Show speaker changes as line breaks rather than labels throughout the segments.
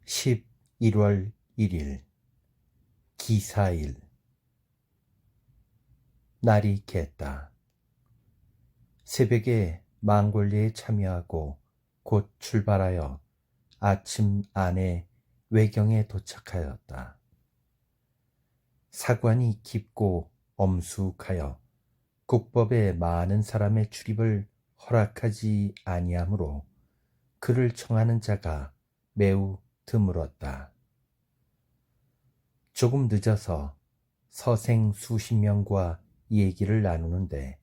11월 1일 기사일. 날이 갰다. 새벽에 망골리에 참여하고 곧 출발하여 아침 안에 외경에 도착하였다. 사관이 깊고 엄숙하여 국법에 많은 사람의 출입을 허락하지 아니하므로 그를 청하는 자가 매우 드물었다. 조금 늦어서 서생 수십 명과 얘기를 나누는데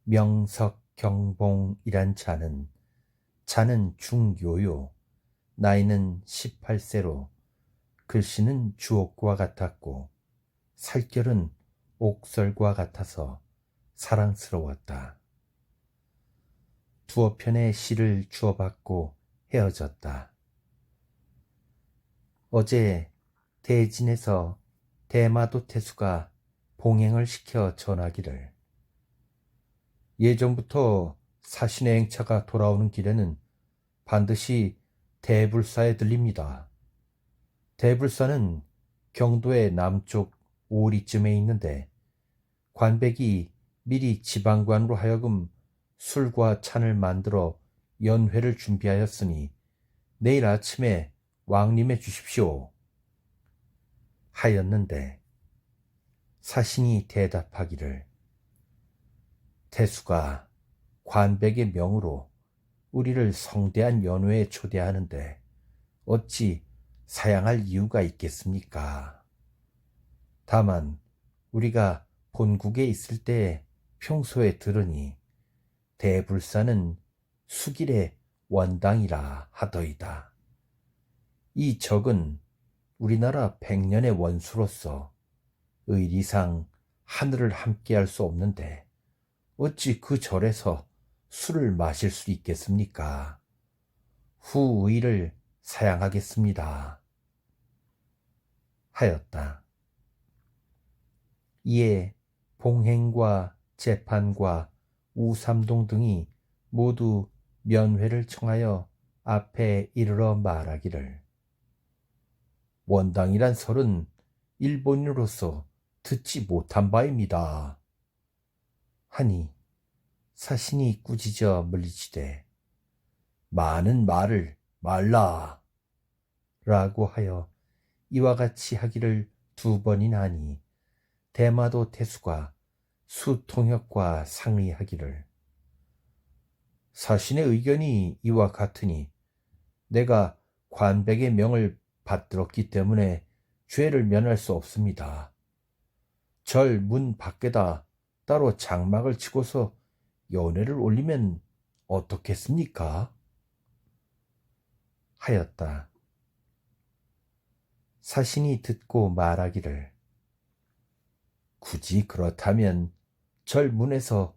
명석경봉이란 자는 중요요, 나이는 18세로 글씨는 주옥과 같았고 살결은 옥설과 같아서 사랑스러웠다. 두어 편의 시를 주어받고 헤어졌다. 어제 대진에서 대마도 태수가 봉행을 시켜 전하기를, 예전부터 사신의 행차가 돌아오는 길에는 반드시 대불사에 들립니다. 대불사는 경도의 남쪽 오리쯤에 있는데 관백이 미리 지방관으로 하여금 술과 찬을 만들어 연회를 준비하였으니 내일 아침에 왕림해 주십시오 하였는데, 사신이 대답하기를, 태수가 관백의 명으로 우리를 성대한 연회에 초대하는데 어찌 사양할 이유가 있겠습니까? 다만 우리가 본국에 있을 때 평소에 들으니 대불사는 수길의 원당이라 하더이다. 이 적은 우리나라 100년의 원수로서 의리상 하늘을 함께할 수 없는데 어찌 그 절에서 술을 마실 수 있겠습니까? 후의를 사양하겠습니다 하였다. 이에 봉행과 재판과 우삼동 등이 모두 면회를 청하여 앞에 이르러 말하기를, 원당이란 설은 일본인으로서 듣지 못한 바입니다 하니, 사신이 꾸짖어 물리치되 많은 말을 말라 라고 하여 이와 같이 하기를 2번이나 하니, 대마도 태수가 수통역과 상의하기를, 사신의 의견이 이와 같으니 내가 관백의 명을 받들었기 때문에 죄를 면할 수 없습니다. 절 문 밖에다 따로 장막을 치고서 연회를 올리면 어떻겠습니까? 하였다. 사신이 듣고 말하기를, 굳이 그렇다면 절 문에서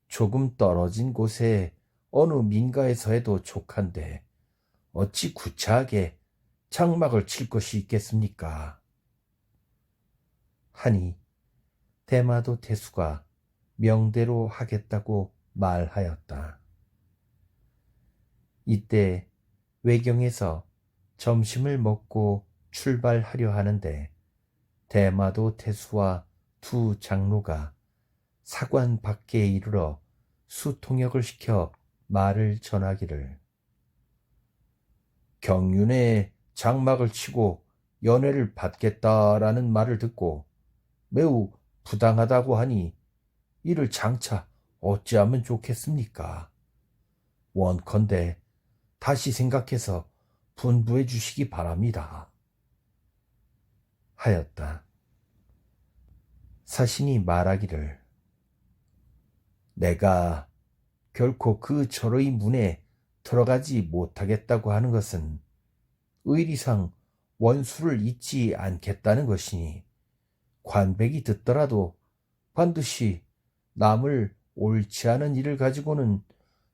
조금 떨어진 곳에 어느 민가에서 해도 족한데 어찌 구차하게 장막을 칠 것이 있겠습니까? 하니 대마도 태수가 명대로 하겠다고 말하였다. 이때 외경에서 점심을 먹고 출발하려 하는데 대마도 태수와 2 장로가 사관 밖에 이르러 수통역을 시켜 말을 전하기를, 경륜에 장막을 치고 연회를 받겠다라는 말을 듣고 매우 부당하다고 하니 이를 장차 어찌하면 좋겠습니까? 원컨대 다시 생각해서 분부해 주시기 바랍니다 하였다. 사신이 말하기를, 내가 결코 그 절의 문에 들어가지 못하겠다고 하는 것은 의리상 원수를 잊지 않겠다는 것이니 관백이 듣더라도 반드시 남을 옳지 않은 일을 가지고는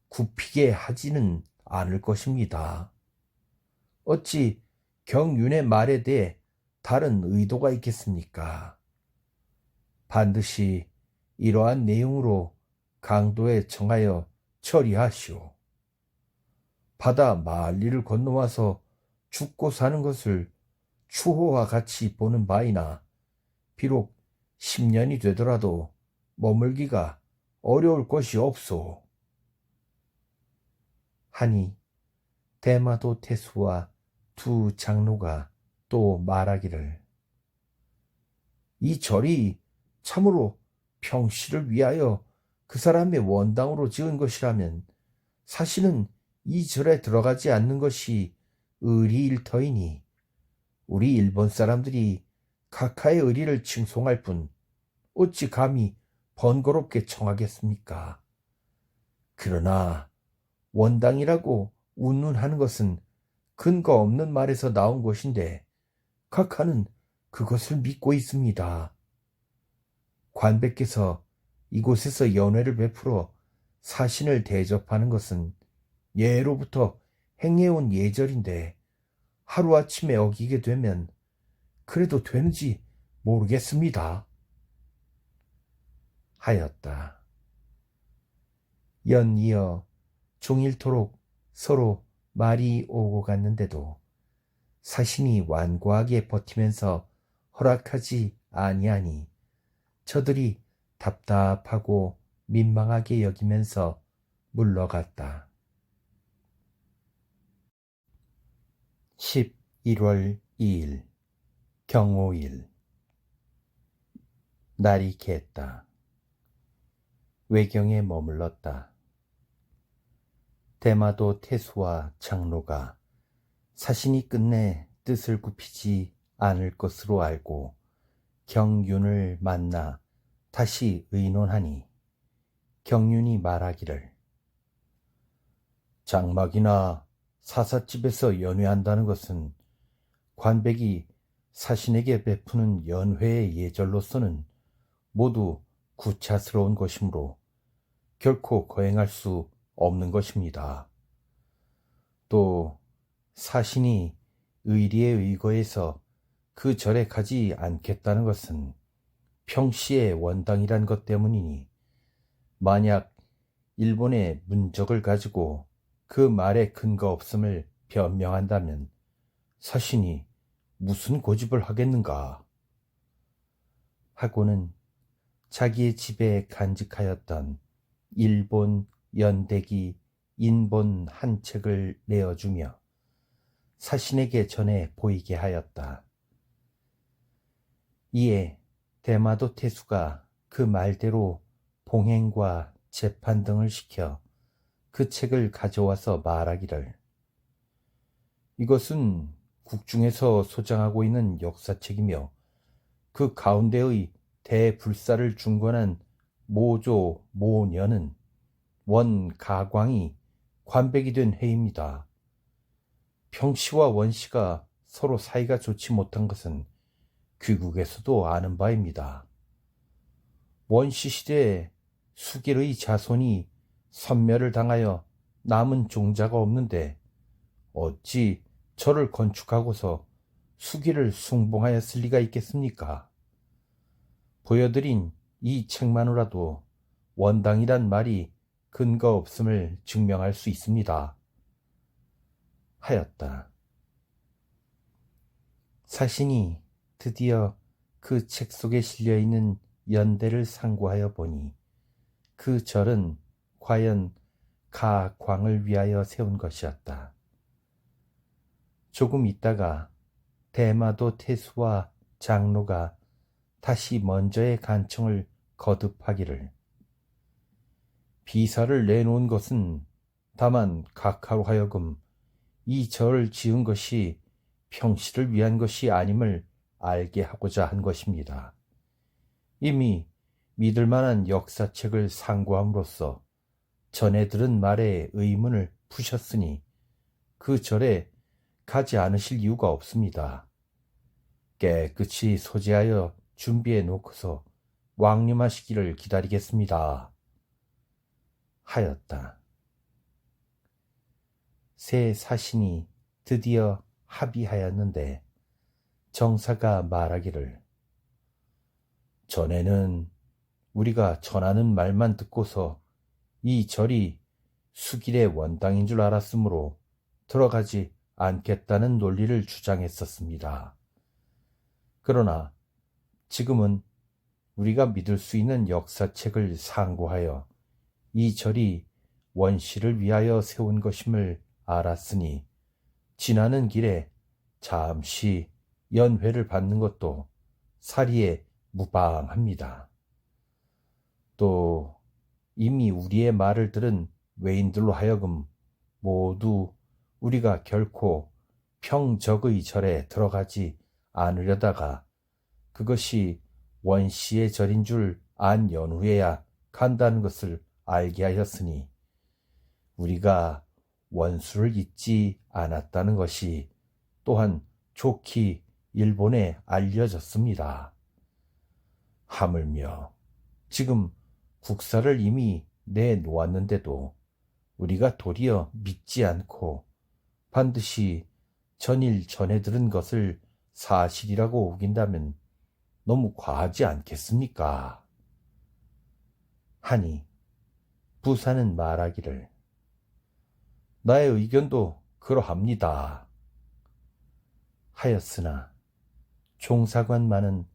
굽히게 하지는 않을 것입니다. 어찌 경윤의 말에 대해 다른 의도가 있겠습니까? 반드시 이러한 내용으로 강도에 청하여 처리하시오. 바다 만리를 건너와서 죽고 사는 것을 추호와 같이 보는 바이나 비록 10년이 되더라도 머물기가 어려울 것이 없소. 하니 대마도 태수와 두 장로가 또 말하기를, 이 절이 참으로 평시를 위하여 그 사람의 원당으로 지은 것이라면 사실은 이 절에 들어가지 않는 것이 의리일 터이니 우리 일본 사람들이 각하의 의리를 칭송할 뿐 어찌 감히 번거롭게 청하겠습니까? 그러나 원당이라고 운운하는 것은 근거 없는 말에서 나온 것인데 각하는 그것을 믿고 있습니다. 관배께서 이곳에서 연회를 베풀어 사신을 대접하는 것은 예로부터 행해온 예절인데 하루아침에 어기게 되면 그래도 되는지 모르겠습니다. 하였다. 연이어 종일토록 서로 말이 오고 갔는데도 사신이 완고하게 버티면서 허락하지 아니하니 저들이 답답하고 민망하게 여기면서 물러갔다. 11월 2일 경오일. 날이 갰다. 외경에 머물렀다. 대마도 태수와 장로가 사신이 끝내 뜻을 굽히지 않을 것으로 알고 경윤을 만나 다시 의논하니 경윤이 말하기를, 장막이나 사삿집에서 연회한다는 것은 관백이 사신에게 베푸는 연회의 예절로서는 모두 구차스러운 것이므로 결코 거행할 수 없는 것입니다. 또 사신이 의리에 의거해서 그 절에 가지 않겠다는 것은 평시의 원당이란 것 때문이니 만약 일본의 문적을 가지고 그 말에 근거 없음을 변명한다면 사신이 무슨 고집을 하겠는가 하고는 자기의 집에 간직하였던 일본 연대기 인본 한 책을 내어주며 사신에게 전해 보이게 하였다. 이에 대마도 태수가 그 말대로 봉행과 재판 등을 시켜 그 책을 가져와서 말하기를, 이것은 국중에서 소장하고 있는 역사책이며 그 가운데의 대불사를 중건한 모조 모녀는 원가광이 관백이 된 해입니다. 평시와 원시가 서로 사이가 좋지 못한 것은 귀국에서도 아는 바입니다. 원시 시대에 수길의 자손이 선멸을 당하여 남은 종자가 없는데 어찌 절을 건축하고서 수길을 숭봉하였을 리가 있겠습니까? 보여드린 이 책만으로도 원당이란 말이 근거 없음을 증명할 수 있습니다. 하였다. 사신이 드디어 그 책 속에 실려있는 연대를 상고하여 보니 그 절은 과연 가광을 위하여 세운 것이었다. 조금 있다가 대마도 태수와 장로가 다시 먼저의 간청을 거듭하기를, 비사를 내놓은 것은 다만 각하로 하여금 이 절을 지은 것이 평시를 위한 것이 아님을 알게 하고자 한 것입니다. 이미 믿을 만한 역사책을 상고함으로써 전에 들은 말의 의문을 푸셨으니 그 절에 가지 않으실 이유가 없습니다. 깨끗이 소지하여 준비해 놓고서 왕림하시기를 기다리겠습니다. 하였다. 새 사신이 드디어 합의하였는데 정사가 말하기를, 전에는 우리가 전하는 말만 듣고서 이 절이 수길의 원당인 줄 알았으므로 들어가지 않겠다는 논리를 주장했었습니다. 그러나 지금은 우리가 믿을 수 있는 역사책을 상고하여 이 절이 원시를 위하여 세운 것임을 알았으니 지나는 길에 잠시 연회를 받는 것도 사리에 무방합니다. 또 이미 우리의 말을 들은 외인들로 하여금 모두 우리가 결코 평적의 절에 들어가지 않으려다가 그것이 원시의 절인 줄 안 연후에야 간다는 것을 알게 하였으니 우리가 원수를 잊지 않았다는 것이 또한 좋게 일본에 알려졌습니다. 하물며 지금 국사를 이미 내놓았는데도 우리가 도리어 믿지 않고 반드시 전일 전해 들은 것을 사실이라고 우긴다면 너무 과하지 않겠습니까? 하니 부사는 말하기를 나의 의견도 그러합니다. 하였으나 종사관만은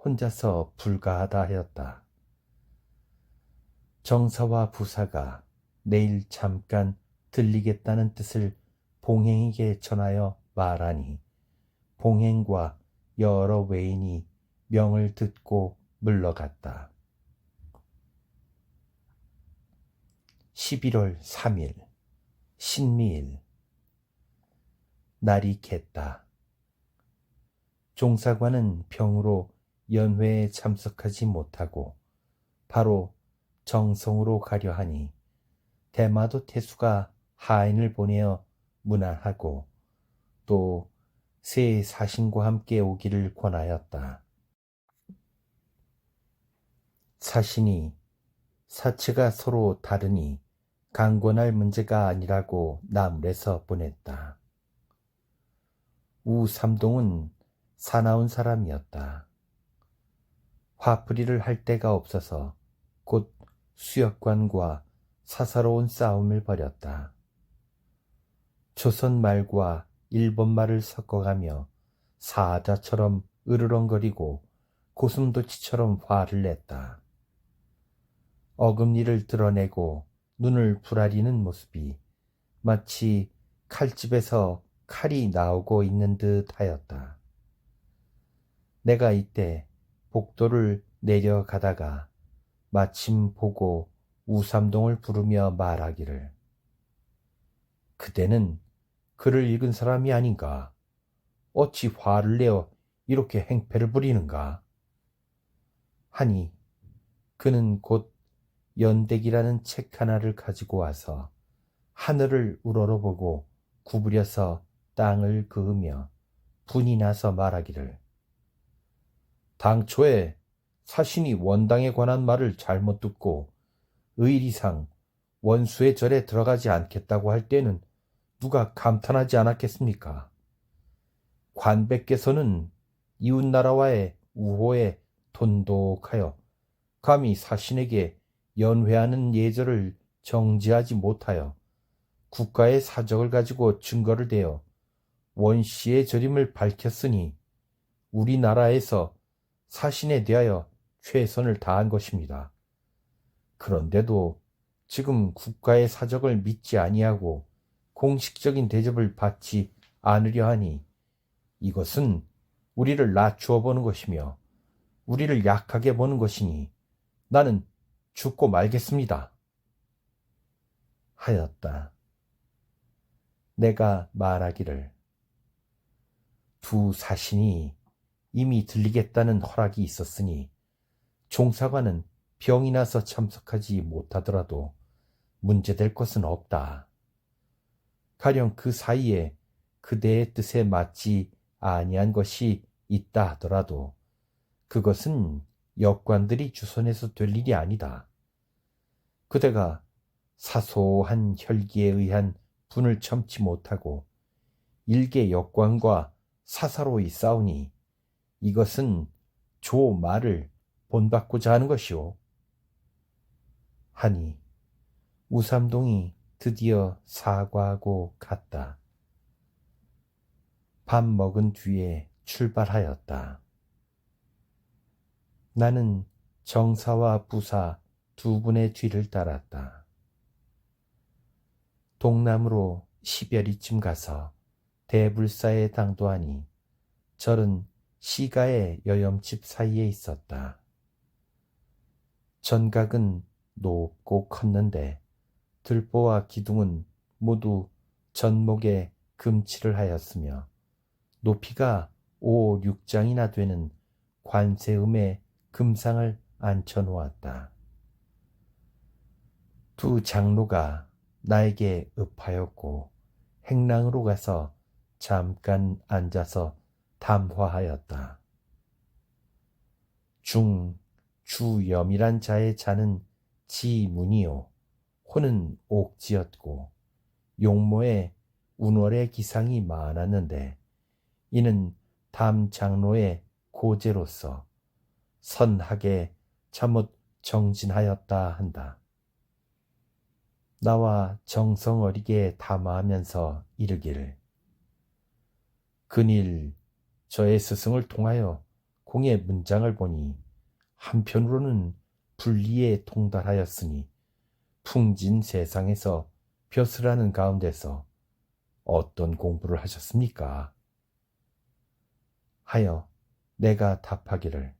혼자서 불가하다 하였다. 정사와 부사가 내일 잠깐 들리겠다는 뜻을 봉행에게 전하여 말하니 봉행과 여러 외인이 명을 듣고 물러갔다. 11월 3일 신미일 날이 겠다. 종사관은 병으로 연회에 참석하지 못하고 바로 정성으로 가려 하니 대마도 태수가 하인을 보내어 문안하고 또 새 사신과 함께 오기를 권하였다. 사신이 사체가 서로 다르니 강권할 문제가 아니라고 나물에서 보냈다. 우삼동은 사나운 사람이었다. 화풀이를 할 데가 없어서 곧 수역관과 사사로운 싸움을 벌였다. 조선말과 일본말을 섞어가며 사자처럼 으르렁거리고 고슴도치처럼 화를 냈다. 어금니를 드러내고 눈을 부라리는 모습이 마치 칼집에서 칼이 나오고 있는 듯 하였다. 내가 이때 복도를 내려가다가 마침 보고 우삼동을 부르며 말하기를 그대는 글을 읽은 사람이 아닌가? 어찌 화를 내어 이렇게 행패를 부리는가? 하니 그는 곧 연대기라는 책 하나를 가지고 와서 하늘을 우러러보고 구부려서 땅을 그으며 분이 나서 말하기를 당초에 사신이 원당에 관한 말을 잘못 듣고 의리상 원수의 절에 들어가지 않겠다고 할 때는 누가 감탄하지 않았겠습니까? 관백께서는 이웃나라와의 우호에 돈독하여 감히 사신에게 연회하는 예절을 정지하지 못하여 국가의 사적을 가지고 증거를 대어 원시의 절임을 밝혔으니 우리나라에서 사신에 대하여 최선을 다한 것입니다. 그런데도 지금 국가의 사적을 믿지 아니하고 공식적인 대접을 받지 않으려 하니 이것은 우리를 낮추어 보는 것이며 우리를 약하게 보는 것이니 나는 죽고 말겠습니다. 하였다. 내가 말하기를 두 사신이 이미 들리겠다는 허락이 있었으니 종사관은 병이 나서 참석하지 못하더라도 문제될 것은 없다. 가령 그 사이에 그대의 뜻에 맞지 아니한 것이 있다 하더라도 그것은 역관들이 주선해서 될 일이 아니다. 그대가 사소한 혈기에 의한 분을 참지 못하고 일개 역관과 사사로이 싸우니 이것은 조 말을 본받고자 하는 것이오. 하니 우삼동이 드디어 사과하고 갔다. 밥 먹은 뒤에 출발하였다. 나는 정사와 부사 두 분의 뒤를 따랐다. 동남으로 10여리쯤 가서 대불사에 당도하니 절은 시가의 여염집 사이에 있었다. 전각은 높고 컸는데 들보와 기둥은 모두 전목에 금칠을 하였으며 높이가 5, 6장이나 되는 관세음의 금상을 앉혀 놓았다. 두 장로가 나에게 읍하였고 행랑으로 가서 잠깐 앉아서 담화하였다. 주염이란 자의 자는 지문이요 호는 옥지였고 용모에 운월의 기상이 많았는데 이는 담 장로의 고제로서 선하게 참못 정진하였다 한다. 나와 정성 어리게 담화하면서 이르기를 근일 저의 스승을 통하여 공의 문장을 보니 한편으로는 분리에 통달하였으니 풍진 세상에서 벼슬하는 가운데서 어떤 공부를 하셨습니까? 하여 내가 답하기를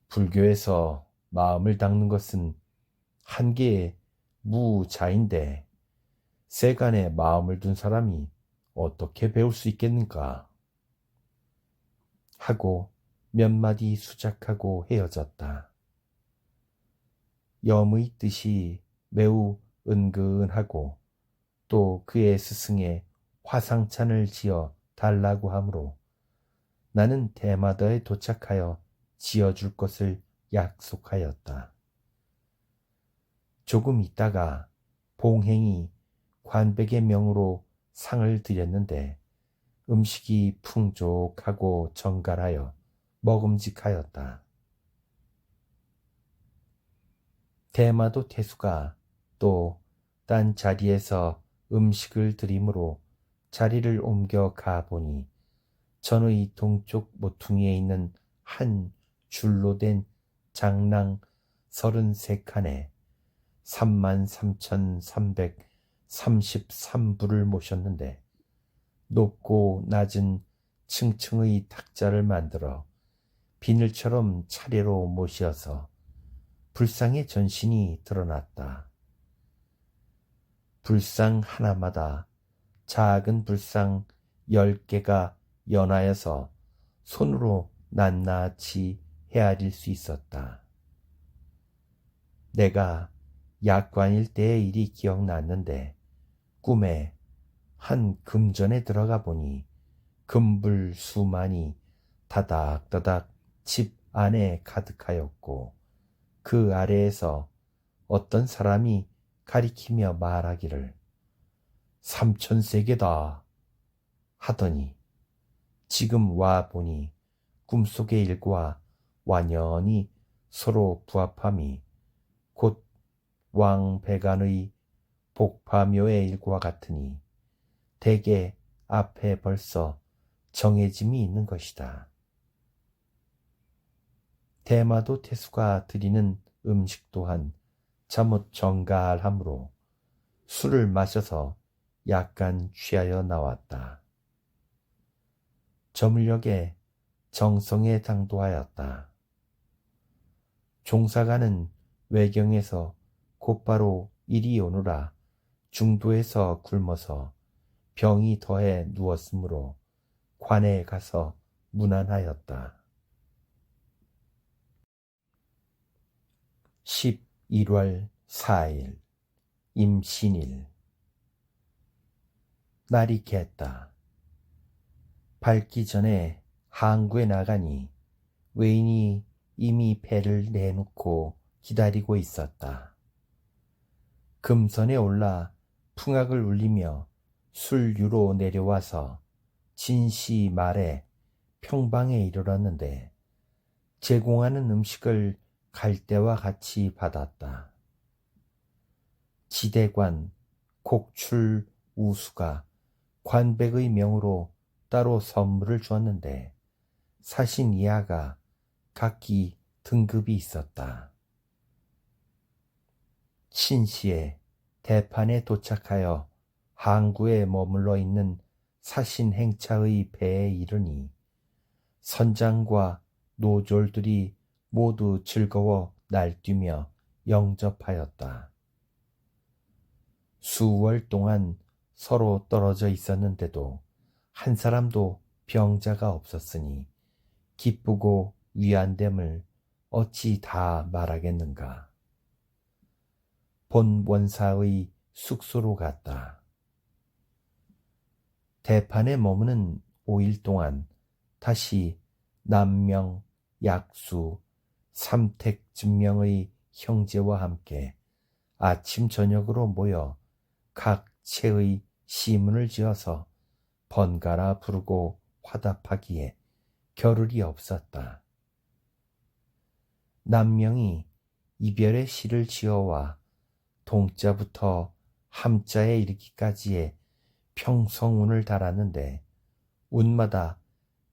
불교에서 마음을 닦는 것은 한 개의 무자인데 세간에 마음을 둔 사람이 어떻게 배울 수 있겠는가? 하고 몇 마디 수작하고 헤어졌다. 염의 뜻이 매우 은근하고 또 그의 스승에 화상찬을 지어 달라고 하므로 나는 대마더에 도착하여 지어줄 것을 약속하였다. 조금 있다가 봉행이 관백의 명으로 상을 드렸는데 음식이 풍족하고 정갈하여 먹음직하였다. 대마도 태수가 또 딴 자리에서 음식을 드림으로 자리를 옮겨 가보니 전의 동쪽 모퉁이에 있는 한 줄로 된 장랑 33칸에 33,333불을 모셨는데 높고 낮은 층층의 탁자를 만들어 비늘처럼 차례로 모시어서 불상의 전신이 드러났다. 불상 하나마다 작은 불상 10개가 연하여서 손으로 낱낱이 헤아릴 수 있었다. 내가 약관일 때의 일이 기억났는데 꿈에 한 금전에 들어가 보니 금불 수만이 다닥다닥 집 안에 가득하였고 그 아래에서 어떤 사람이 가리키며 말하기를 3,000세계다 하더니 지금 와 보니 꿈속의 일과 완연히 서로 부합함이 곧 왕배간의 복파묘의 일과 같으니 대개 앞에 벌써 정해짐이 있는 것이다. 대마도 태수가 드리는 음식 또한 잠옷 정갈하므로 술을 마셔서 약간 취하여 나왔다. 저물녘에 정성에 당도하였다. 종사가는 외경에서 곧바로 이리 오느라 중도에서 굶어서 병이 더해 누웠으므로 관에 가서 문안하였다. 11월 4일 임신일. 날이 갰다. 밝기 전에 항구에 나가니 외인이 이미 배를 내놓고 기다리고 있었다. 금선에 올라 풍악을 울리며 술유로 내려와서 진시 말에 평방에 이르렀는데 제공하는 음식을 갈대와 같이 받았다. 지대관, 곡출, 우수가 관백의 명으로 따로 선물을 주었는데 사신 이하가 각기 등급이 있었다. 신시에 대판에 도착하여 항구에 머물러 있는 사신 행차의 배에 이르니 선장과 노졸들이 모두 즐거워 날뛰며 영접하였다. 수월 동안 서로 떨어져 있었는데도 한 사람도 병자가 없었으니 기쁘고 위안됨을 어찌 다 말하겠는가. 본 원사의 숙소로 갔다. 대판에 머무는 5일 동안 다시 남명, 약수, 삼택증명의 형제와 함께 아침 저녁으로 모여 각 채의 시문을 지어서 번갈아 부르고 화답하기에 겨를이 없었다. 남명이 이별의 시를 지어와 동자부터 함자에 이르기까지의 평성운을 달았는데 운마다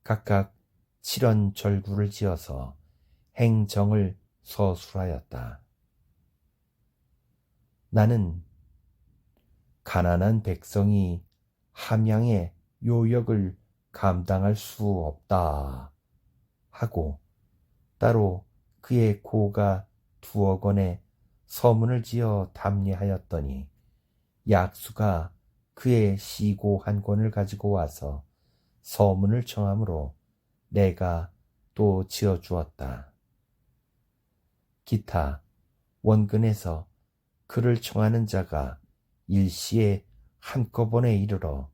각각 칠언절구를 지어서 행정을 서술하였다. 나는 가난한 백성이 함양의 요역을 감당할 수 없다 하고 따로 그의 고가 2억 원의 서문을 지어 답례하였더니 약수가 그의 시고 한 권을 가지고 와서 서문을 청함으로 내가 또 지어주었다. 기타 원근에서 그를 청하는 자가 일시에 한꺼번에 이르러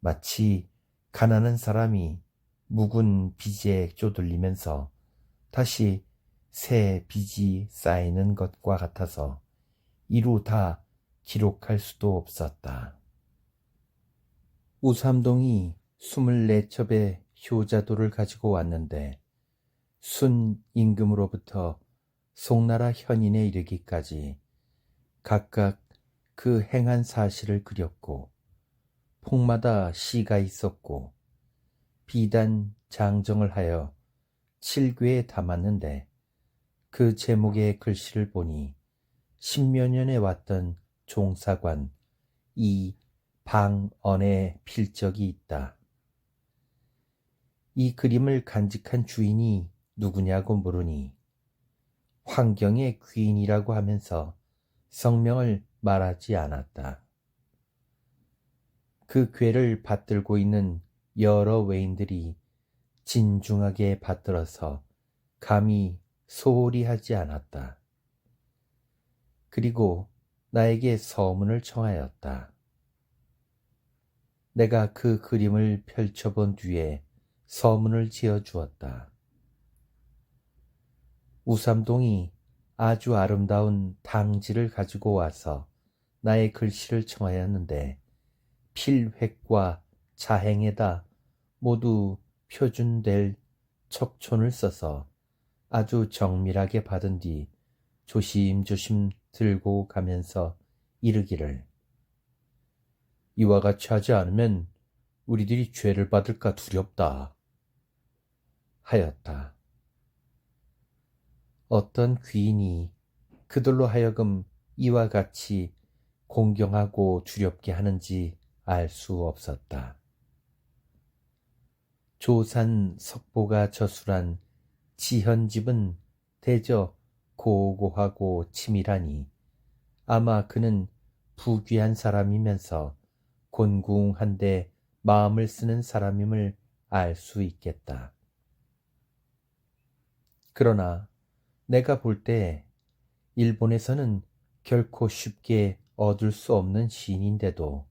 마치 가난한 사람이 묵은 빚에 쪼들리면서 다시 새 빚이 쌓이는 것과 같아서 이루 다 기록할 수도 없었다. 우삼동이 24첩의 효자도를 가지고 왔는데 순 임금으로부터 송나라 현인에 이르기까지 각각 그 행한 사실을 그렸고 폭마다 시가 있었고 비단 장정을 하여 7괴에 담았는데 그 제목의 글씨를 보니 10여 년에 왔던 종사관 이 방언의 필적이 있다. 이 그림을 간직한 주인이 누구냐고 물으니 환경의 귀인이라고 하면서 성명을 말하지 않았다. 그 궤를 받들고 있는 여러 외인들이 진중하게 받들어서 감히 소홀히 하지 않았다. 그리고 나에게 서문을 청하였다. 내가 그 그림을 펼쳐본 뒤에 서문을 지어주었다. 우삼동이 아주 아름다운 당지를 가지고 와서 나의 글씨를 청하였는데 필획과 자행에다 모두 표준될 척촌을 써서 아주 정밀하게 받은 뒤 조심조심 들고 가면서 이르기를 이와 같이 하지 않으면 우리들이 죄를 받을까 두렵다 하였다. 어떤 귀인이 그들로 하여금 이와 같이 공경하고 두렵게 하는지 알 수 없었다. 조산 석보가 저술한 지현집은 대저 고고하고 치밀하니 아마 그는 부귀한 사람이면서 곤궁한데 마음을 쓰는 사람임을 알 수 있겠다. 그러나 내가 볼 때 일본에서는 결코 쉽게 얻을 수 없는 시인인데도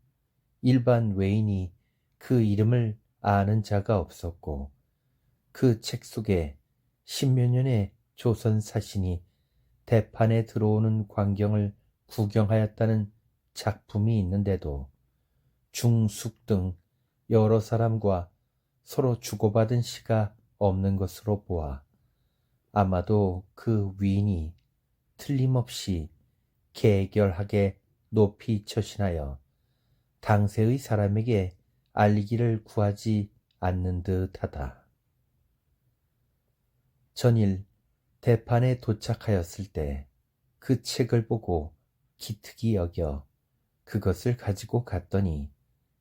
일반 외인이 그 이름을 아는 자가 없었고 그 책 속에 10몇 년의 조선 사신이 대판에 들어오는 광경을 구경하였다는 작품이 있는데도 중숙 등 여러 사람과 서로 주고받은 시가 없는 것으로 보아 아마도 그 위인이 틀림없이 개결하게 높이 처신하여 당세의 사람에게 알리기를 구하지 않는 듯하다. 전일 대판에 도착하였을 때 그 책을 보고 기특이 여겨 그것을 가지고 갔더니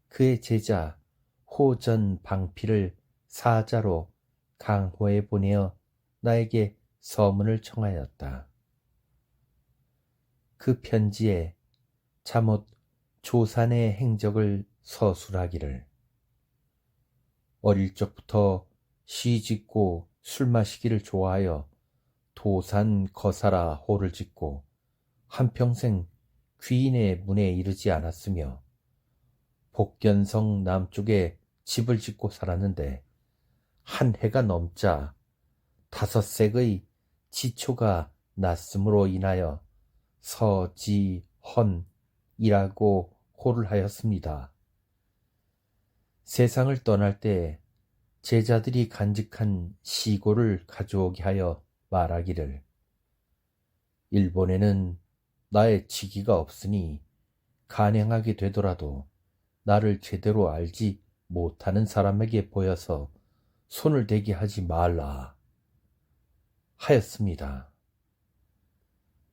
그의 제자 호전 방피를 사자로 강호에 보내어 나에게 서문을 청하였다. 그 편지에 잠옷 조산의 행적을 서술하기를 어릴 적부터 시 짓고 술 마시기를 좋아하여 도산 거사라 호를 짓고 한평생 귀인의 문에 이르지 않았으며 복견성 남쪽에 집을 짓고 살았는데 한 해가 넘자 5색의 지초가 났음으로 인하여 서지헌이라고 호를 하였습니다. 세상을 떠날 때 제자들이 간직한 시고를 가져오게 하여 말하기를 일본에는 나의 직위가 없으니 간행하게 되더라도 나를 제대로 알지 못하는 사람에게 보여서 손을 대게 하지 말라 하였습니다.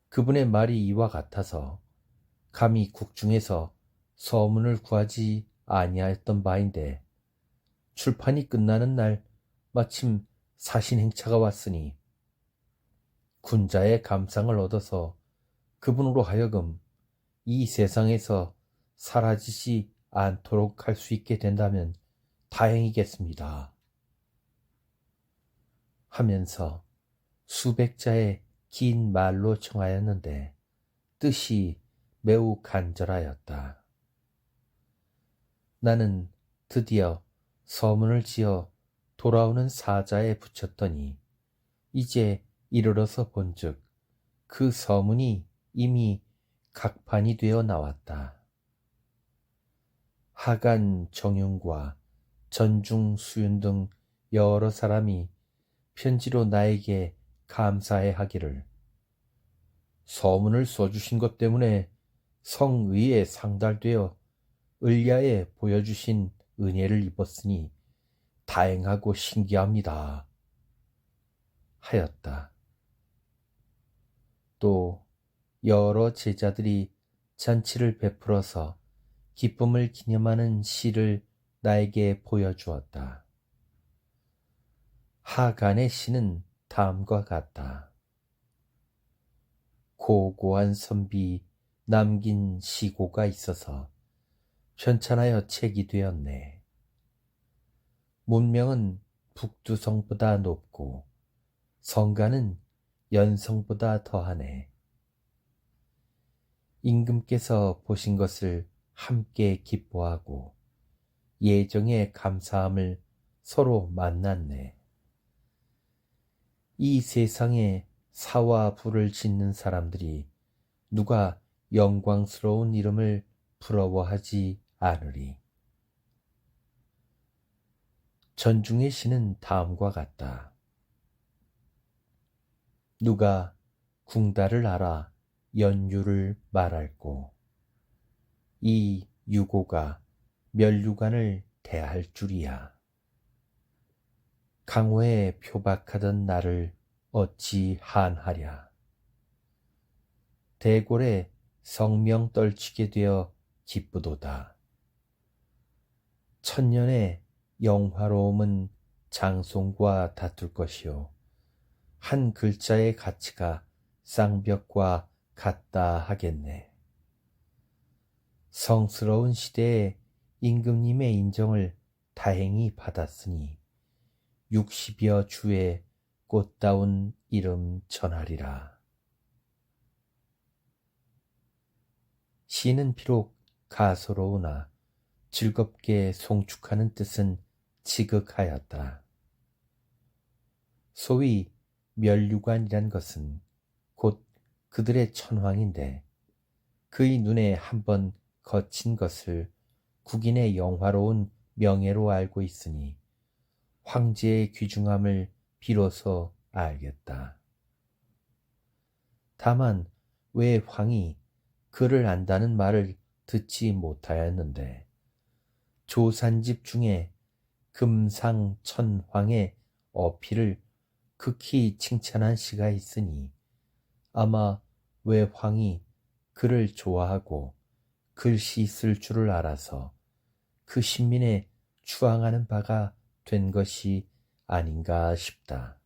그분의 말이 이와 같아서 감히 국중에서 서문을 구하지 아니하였던 바인데 출판이 끝나는 날 마침 사신행차가 왔으니 군자의 감상을 얻어서 그분으로 하여금 이 세상에서 사라지지 않도록 할 수 있게 된다면 다행이겠습니다. 하면서 수백 자의 긴 말로 청하였는데 뜻이 매우 간절하였다. 나는 드디어 서문을 지어 돌아오는 사자에 붙였더니 이제 이르러서 본즉 그 서문이 이미 각판이 되어 나왔다. 하간 정윤과 전중 수윤 등 여러 사람이 편지로 나에게 감사해 하기를 서문을 써주신 것 때문에 성의에 상달되어 을야에 보여주신 은혜를 입었으니 다행하고 신기합니다 하였다. 또 여러 제자들이 잔치를 베풀어서 기쁨을 기념하는 시를 나에게 보여주었다. 하간의 시는 다음과 같다. 고고한 선비 남긴 시고가 있어서 편찬하여 책이 되었네. 문명은 북두성보다 높고 성가는 연성보다 더하네. 임금께서 보신 것을 함께 기뻐하고 예정에 감사함을 서로 만났네. 이 세상에 사와 부를 짓는 사람들이 누가 영광스러운 이름을 부러워하지 않으리. 전중의 시는 다음과 같다. 누가 궁다를 알아 연유를 말할꼬 이 유고가 멸류관을 대할 줄이야. 강호에 표박하던 나를 어찌 한하랴. 대궐에 성명 떨치게 되어 기쁘도다. 천년의 영화로움은 장송과 다툴 것이요 한 글자의 가치가 쌍벽과 같다 하겠네. 성스러운 시대에 임금님의 인정을 다행히 받았으니 60여 주의 꽃다운 이름 전하리라. 시는 비록 가소로우나 즐겁게 송축하는 뜻은 지극하였다. 소위 멸류관이란 것은 곧 그들의 천황인데 그의 눈에 한번 거친 것을 국인의 영화로운 명예로 알고 있으니 황제의 귀중함을 비로소 알겠다. 다만 왜 황이 그를 안다는 말을 듣지 못하였는데 조산집 중에 금상천황의 어필을 극히 칭찬한 시가 있으니 아마 외황이 그를 좋아하고 글씨 쓸 줄을 알아서 그 신민에 추앙하는 바가 된 것이 아닌가 싶다.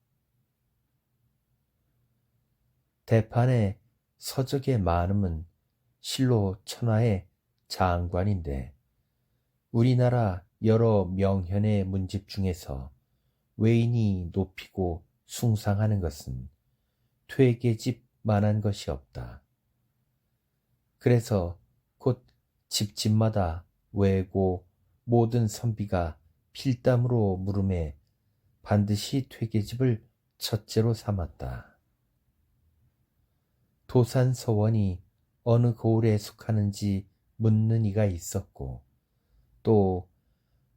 대판의 서적의 많음은 실로 천하의 장관인데 우리나라 여러 명현의 문집 중에서 외인이 높이고 숭상하는 것은 퇴계집만한 것이 없다. 그래서 곧 집집마다 외고 모든 선비가 필담으로 물음에 반드시 퇴계집을 첫째로 삼았다. 도산서원이 어느 고을에 속하는지 묻는 이가 있었고 또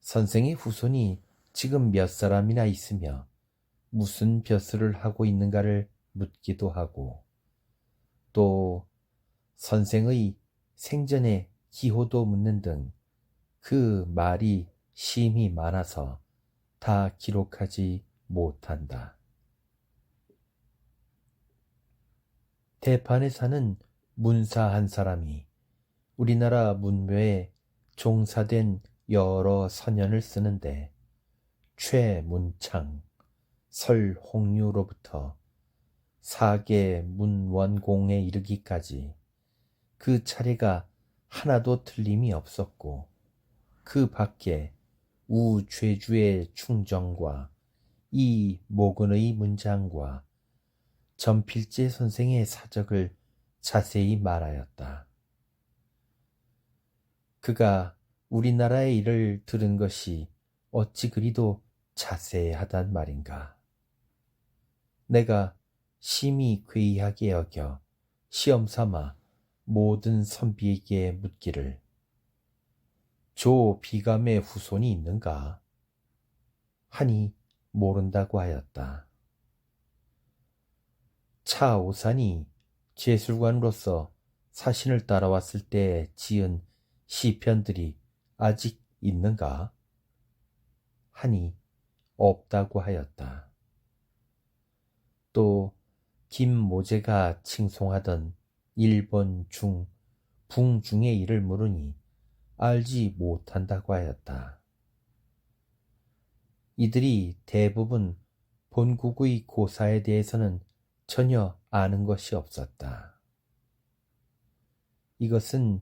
선생의 후손이 지금 몇 사람이나 있으며 무슨 벼슬을 하고 있는가를 묻기도 하고 또 선생의 생전의 기호도 묻는 등 그 말이 심히 많아서 다 기록하지 못한다. 대판에 사는 문사 한 사람이 우리나라 문묘에 종사된 여러 선연을 쓰는데 최문창, 설홍유로부터 사계 문원공에 이르기까지 그 차례가 하나도 틀림이 없었고 그 밖에 우죄주의 충정과 이 모근의 문장과 전필재 선생의 사적을 자세히 말하였다. 그가 우리나라의 일을 들은 것이 어찌 그리도 자세하단 말인가. 내가 심히 괴이하게 여겨 시험삼아 모든 선비에게 묻기를 조 비감의 후손이 있는가? 하니 모른다고 하였다. 차오산이 제술관으로서 사신을 따라왔을 때 지은 시편들이 아직 있는가? 하니 없다고 하였다. 또 김모제가 칭송하던 일본 중, 북중의 일을 물으니 알지 못한다고 하였다. 이들이 대부분 본국의 고사에 대해서는 전혀 아는 것이 없었다. 이것은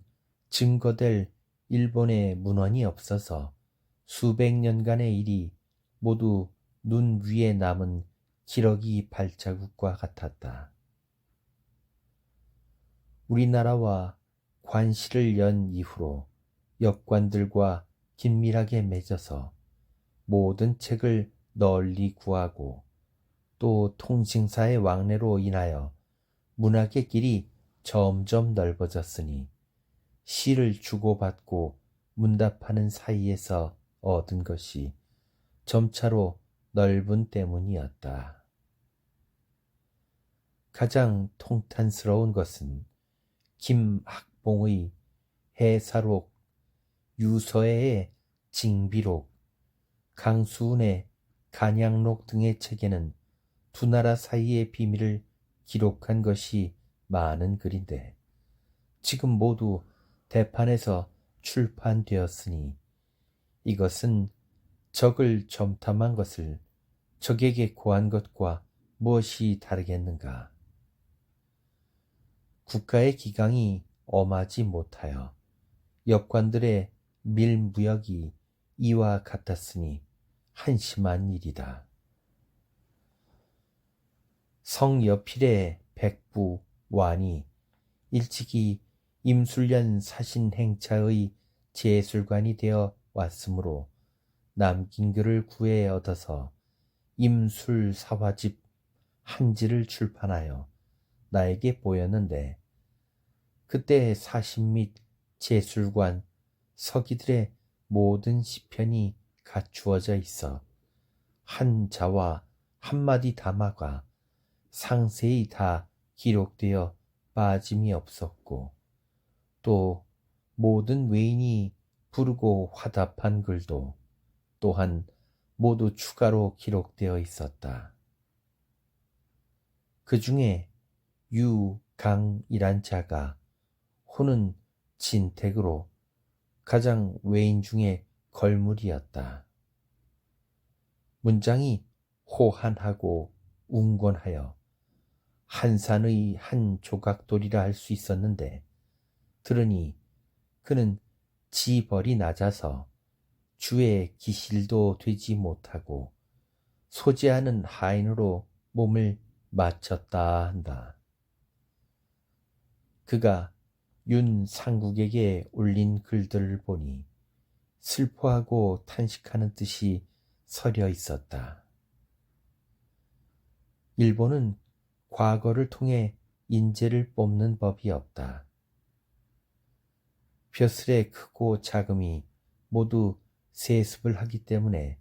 증거될 일본의 문헌이 없어서 수백 년간의 일이 모두 눈 위에 남은 기러기 발자국과 같았다. 우리나라와 관시를 연 이후로 역관들과 긴밀하게 맺어서 모든 책을 널리 구하고 또 통칭사의 왕래로 인하여 문학의 길이 점점 넓어졌으니 시를 주고받고 문답하는 사이에서 얻은 것이 점차로 넓은 때문이었다. 가장 통탄스러운 것은 김학봉의 해사록, 유서애의 징비록, 강수운의 간양록 등의 책에는 두 나라 사이의 비밀을 기록한 것이 많은 글인데 지금 모두 대판에서 출판되었으니 이것은 적을 점탐한 것을 적에게 고한 것과 무엇이 다르겠는가? 국가의 기강이 엄하지 못하여 역관들의 밀무역이 이와 같았으니 한심한 일이다. 성여필의 백부 완이 일찍이 임술련 사신행차의 제술관이 되어 왔으므로 남긴 글을 구해 얻어서 임술사화집 한지를 출판하여 나에게 보였는데 그때 사신 및 제술관 서기들의 모든 시편이 갖추어져 있어 한 자와 한마디 담화가 상세히 다 기록되어 빠짐이 없었고 또 모든 외인이 부르고 화답한 글도 또한 모두 추가로 기록되어 있었다. 그 중에 유강이란 자가 호는 진택으로 가장 외인 중에 걸물이었다. 문장이 호한하고 웅건하여 한산의 한 조각돌이라 할 수 있었는데 들으니 그는 지벌이 낮아서 주의 기실도 되지 못하고 소재하는 하인으로 몸을 마쳤다 한다. 그가 윤상국에게 올린 글들을 보니 슬퍼하고 탄식하는 뜻이 서려 있었다. 일본은 과거를 통해 인재를 뽑는 법이 없다. 벼슬의 크고 작음이 모두 세습을 하기 때문에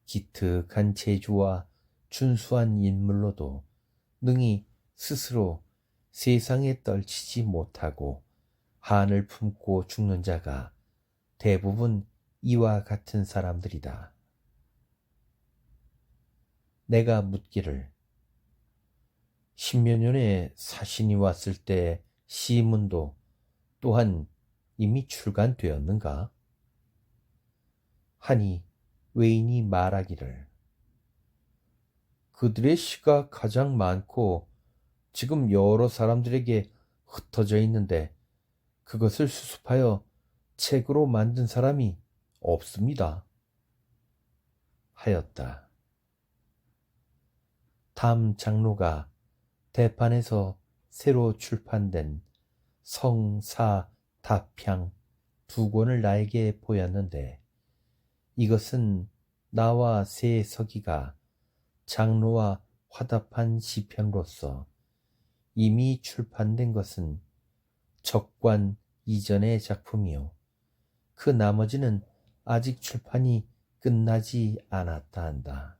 기특한 재주와 준수한 인물로도 능히 스스로 세상에 떨치지 못하고 한을 품고 죽는 자가 대부분 이와 같은 사람들이다. 내가 묻기를 십몇 년에 사신이 왔을 때 시문도 또한 이미 출간되었는가? 하니 외인이 말하기를 그들의 시가 가장 많고 지금 여러 사람들에게 흩어져 있는데 그것을 수습하여 책으로 만든 사람이 없습니다. 하였다. 담 장로가 대판에서 새로 출판된 성사답향 두 권을 나에게 보였는데 이것은 나와 새 서기가 장로와 화답한 시편으로서 이미 출판된 것은 적관 이전의 작품이요. 그 나머지는 아직 출판이 끝나지 않았다 한다.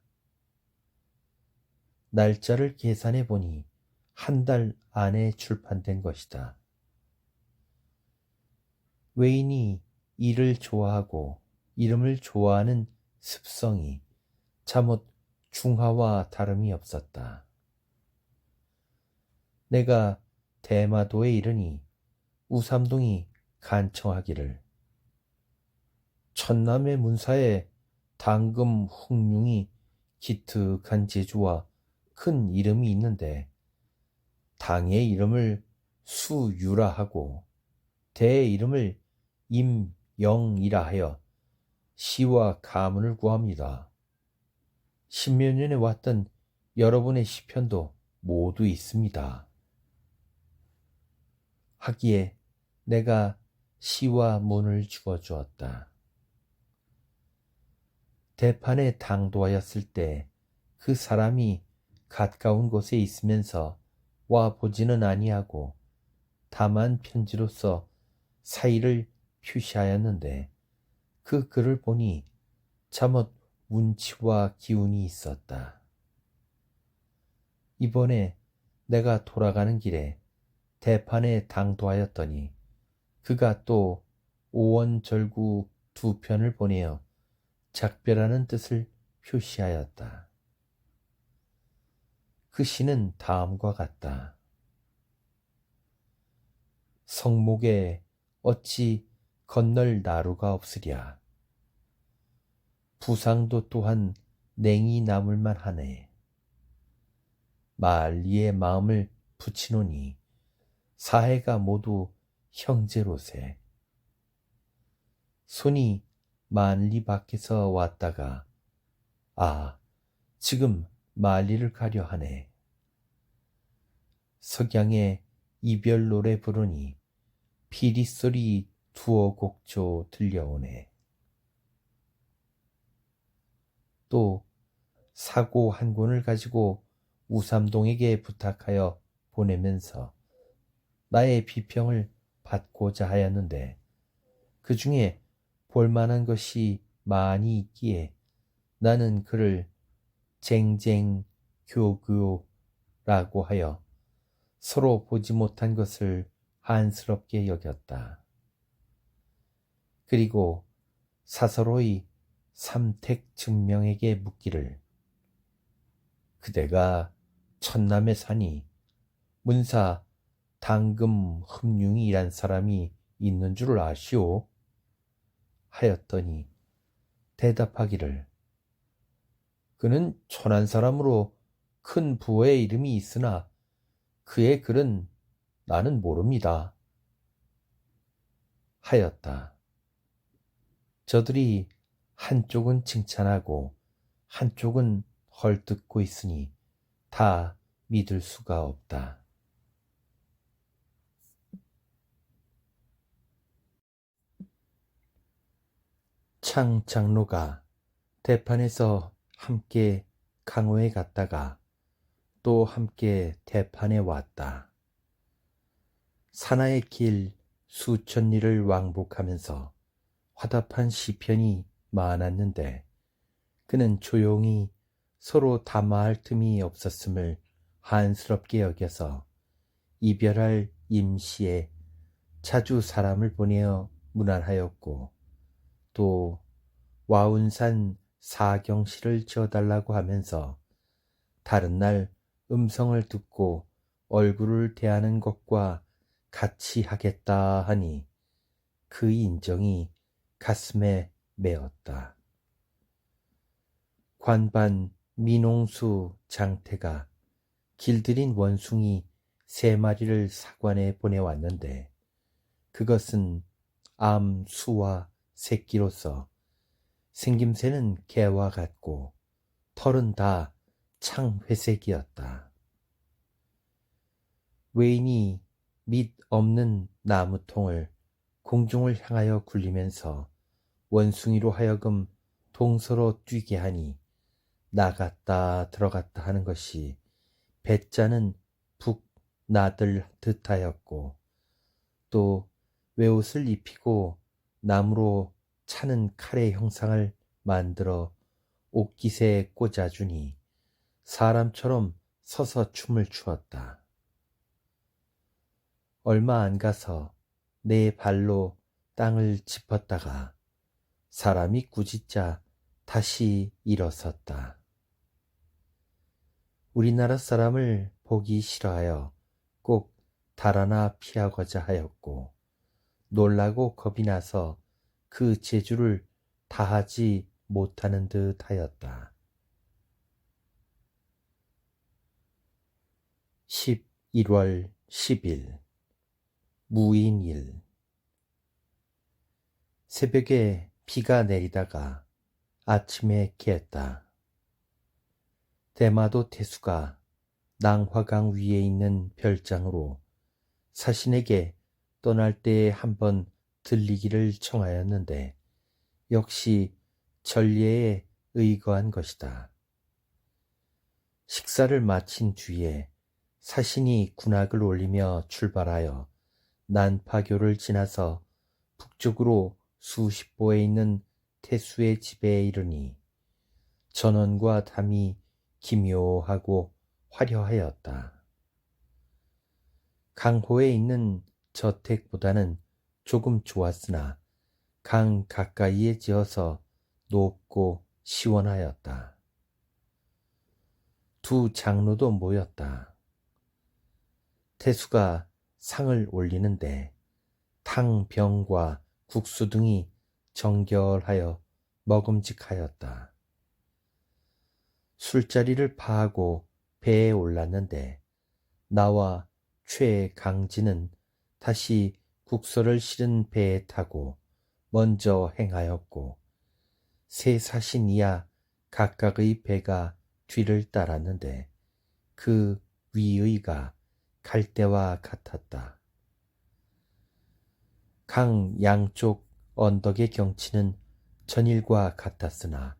날짜를 계산해 보니 한 달 안에 출판된 것이다. 외인이 일을 좋아하고 이름을 좋아하는 습성이 잠옷 중하와 다름이 없었다. 내가 대마도에 이르니 우삼동이 간청하기를 천남의 문사에 당금 흑융이 기특한 재주와 큰 이름이 있는데 당의 이름을 수유라 하고 대의 이름을 임영이라 하여 시와 가문을 구합니다. 십몇 년에 왔던 여러분의 시편도 모두 있습니다. 하기에 내가 시와 문을 주어주었다. 대판에 당도하였을 때 그 사람이 가까운 곳에 있으면서 와 보지는 아니하고 다만 편지로서 사의를 표시하였는데 그 글을 보니 잠옷 운치와 기운이 있었다. 이번에 내가 돌아가는 길에 대판에 당도하였더니 그가 또 오원절구 두 편을 보내어 작별하는 뜻을 표시하였다. 그 시는 다음과 같다. 성목에 어찌 건널 나루가 없으랴. 부상도 또한 냉이 남을만 하네. 만리의 마음을 붙이노니 사해가 모두 형제로세. 손이 만리 밖에서 왔다가 지금 만리를 가려 하네. 석양에 이별 노래 부르니 피리소리 두어 곡조 들려오네. 또 사고 한 권을 가지고 우삼동에게 부탁하여 보내면서 나의 비평을 받고자 하였는데 그 중에 볼만한 것이 많이 있기에 나는 그를 쟁쟁교교라고 하여 서로 보지 못한 것을 한스럽게 여겼다. 그리고 사서로이 삼택증명에게 묻기를, 그대가 천남에 사니 문사 당금 흠융이란 사람이 있는 줄 아시오? 하였더니 대답하기를, 그는 천한 사람으로 큰 부의 이름이 있으나 그의 글은 나는 모릅니다. 하였다. 저들이 한쪽은 칭찬하고 한쪽은 헐뜯고 있으니 다 믿을 수가 없다. 창 장로가 대판에서 함께 강호에 갔다가 또 함께 대판에 왔다. 산하의 길 수천 리를 왕복하면서 화답한 시편이 많았는데 그는 조용히 서로 담화할 틈이 없었음을 한스럽게 여겨서 이별할 임시에 자주 사람을 보내어 문안하였고, 또 와운산 사경시를 지어달라고 하면서 다른 날 음성을 듣고 얼굴을 대하는 것과 같이 하겠다 하니 그 인정이 가슴에 메었다. 관반 민홍수 장태가 길들인 원숭이 3마리를 사관에 보내왔는데 그것은 암, 수와 새끼로서 생김새는 개와 같고 털은 다 창회색이었다. 외인이 밑 없는 나무통을 공중을 향하여 굴리면서 원숭이로 하여금 동서로 뛰게 하니 나갔다 들어갔다 하는 것이 배짜는 북 나들 듯하였고, 또 외옷을 입히고 나무로 차는 칼의 형상을 만들어 옷깃에 꽂아주니 사람처럼 서서 춤을 추었다. 얼마 안 가서 내 발로 땅을 짚었다가 사람이 꾸짖자 다시 일어섰다. 우리나라 사람을 보기 싫어하여 꼭 달아나 피하고자 하였고, 놀라고 겁이 나서 그 재주를 다하지 못하는 듯 하였다. 11월 10일 무인일. 새벽에 비가 내리다가 아침에 개었다. 대마도 태수가 낭화강 위에 있는 별장으로 사신에게 떠날 때에 한번 들리기를 청하였는데 역시 전례에 의거한 것이다. 식사를 마친 뒤에 사신이 군악을 올리며 출발하여 난파교를 지나서 북쪽으로 수십 보에 있는 태수의 집에 이르니 전원과 담이 기묘하고 화려하였다. 강호에 있는 저택보다는 조금 좋았으나 강 가까이에 지어서 높고 시원하였다. 두 장로도 모였다. 태수가 상을 올리는데 탕병과 국수 등이 정결하여 먹음직하였다. 술자리를 파하고 배에 올랐는데 나와 최강진은 다시 국서를 실은 배에 타고 먼저 행하였고, 세 사신 이하 각각의 배가 뒤를 따랐는데 그 위의가 갈대와 같았다. 강 양쪽 언덕의 경치는 전일과 같았으나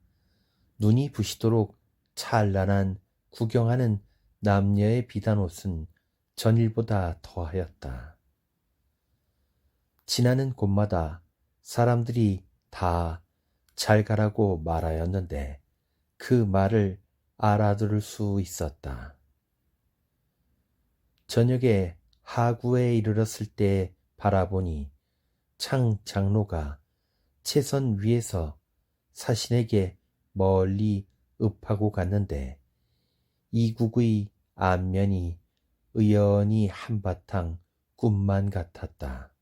눈이 부시도록 찬란한 구경하는 남녀의 비단옷은 전일보다 더하였다. 지나는 곳마다 사람들이 다 잘 가라고 말하였는데 그 말을 알아들을 수 있었다. 저녁에 하구에 이르렀을 때 바라보니 창 장로가 채선 위에서 사신에게 멀리 읍하고 갔는데 이국의 안면이 의연히 한바탕 꿈만 같았다.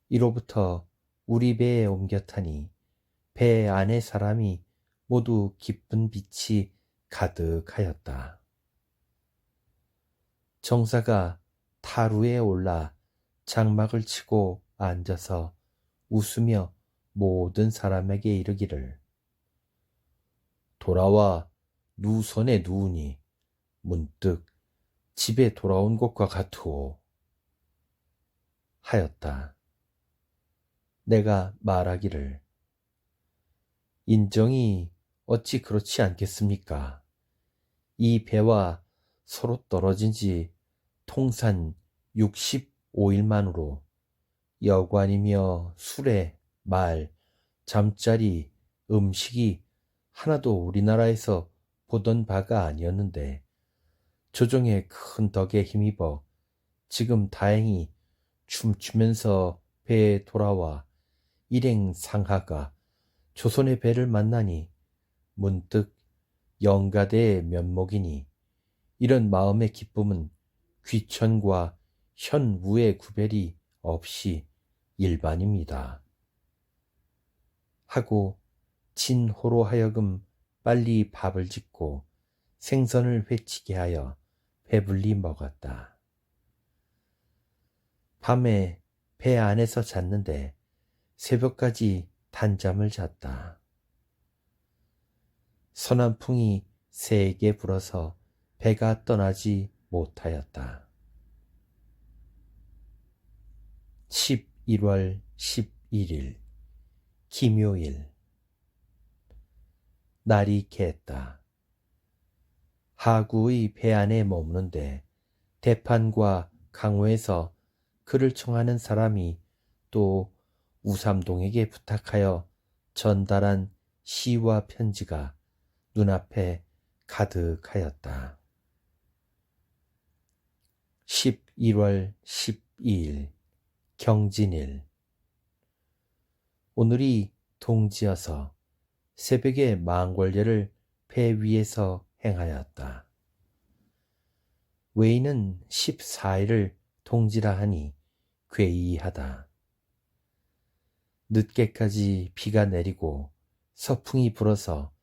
이로부터 우리 배에 옮겨 타니 배 안의 사람이 모두 기쁜 빛이 가득하였다. 정사가 타루에 올라 장막을 치고 앉아서 웃으며 모든 사람에게 이르기를 돌아와 누선에 누우니 문득 집에 돌아온 것과 같으오 하였다. 내가 말하기를 인정이 어찌 그렇지 않겠습니까? 이 배와 서로 떨어진 지 통산 65일만으로 여관이며 술에 말, 잠자리, 음식이 하나도 우리나라에서 보던 바가 아니었는데 조정의 큰 덕에 힘입어 지금 다행히 춤추면서 배에 돌아와 일행 상하가 조선의 배를 만나니 문득 영가대의 면목이니 이런 마음의 기쁨은 귀천과 현우의 구별이 없이 일반입니다. 하고 진호로 하여금 빨리 밥을 짓고 생선을 회치게 하여 배불리 먹었다. 밤에 배 안에서 잤는데 새벽까지 단잠을 잤다. 서남풍이 세게 불어서 배가 떠나지 못하였다. 11월 11일 김요일 날이 갰다. 하구의 배 안에 머무는데 대판과 강호에서 그를 청하는 사람이 또 우삼동에게 부탁하여 전달한 시와 편지가 눈앞에 가득하였다. 11월 12일 경진일 오늘이 동지여서 새벽에 망궐례를 배 위에서 행하였다. 외인은 14일을 동지라 하니 괴이하다. 늦게까지 비가 내리고 서풍이 불어서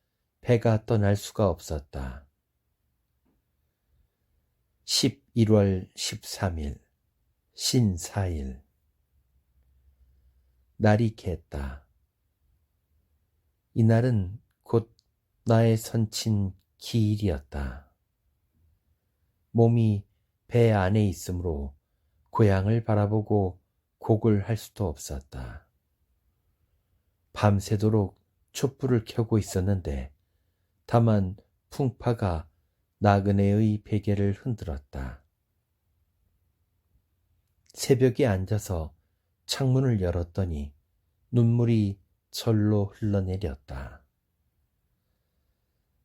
배가 떠날 수가 없었다. 11월 13일 신사일 날이 갰다. 이날은 곧 나의 선친 기일이었다. 몸이 배 안에 있으므로 고향을 바라보고 곡을 할 수도 없었다. 밤새도록 촛불을 켜고 있었는데 다만 풍파가 나그네의 베개를 흔들었다. 새벽에 앉아서 창문을 열었더니 눈물이 절로 흘러내렸다.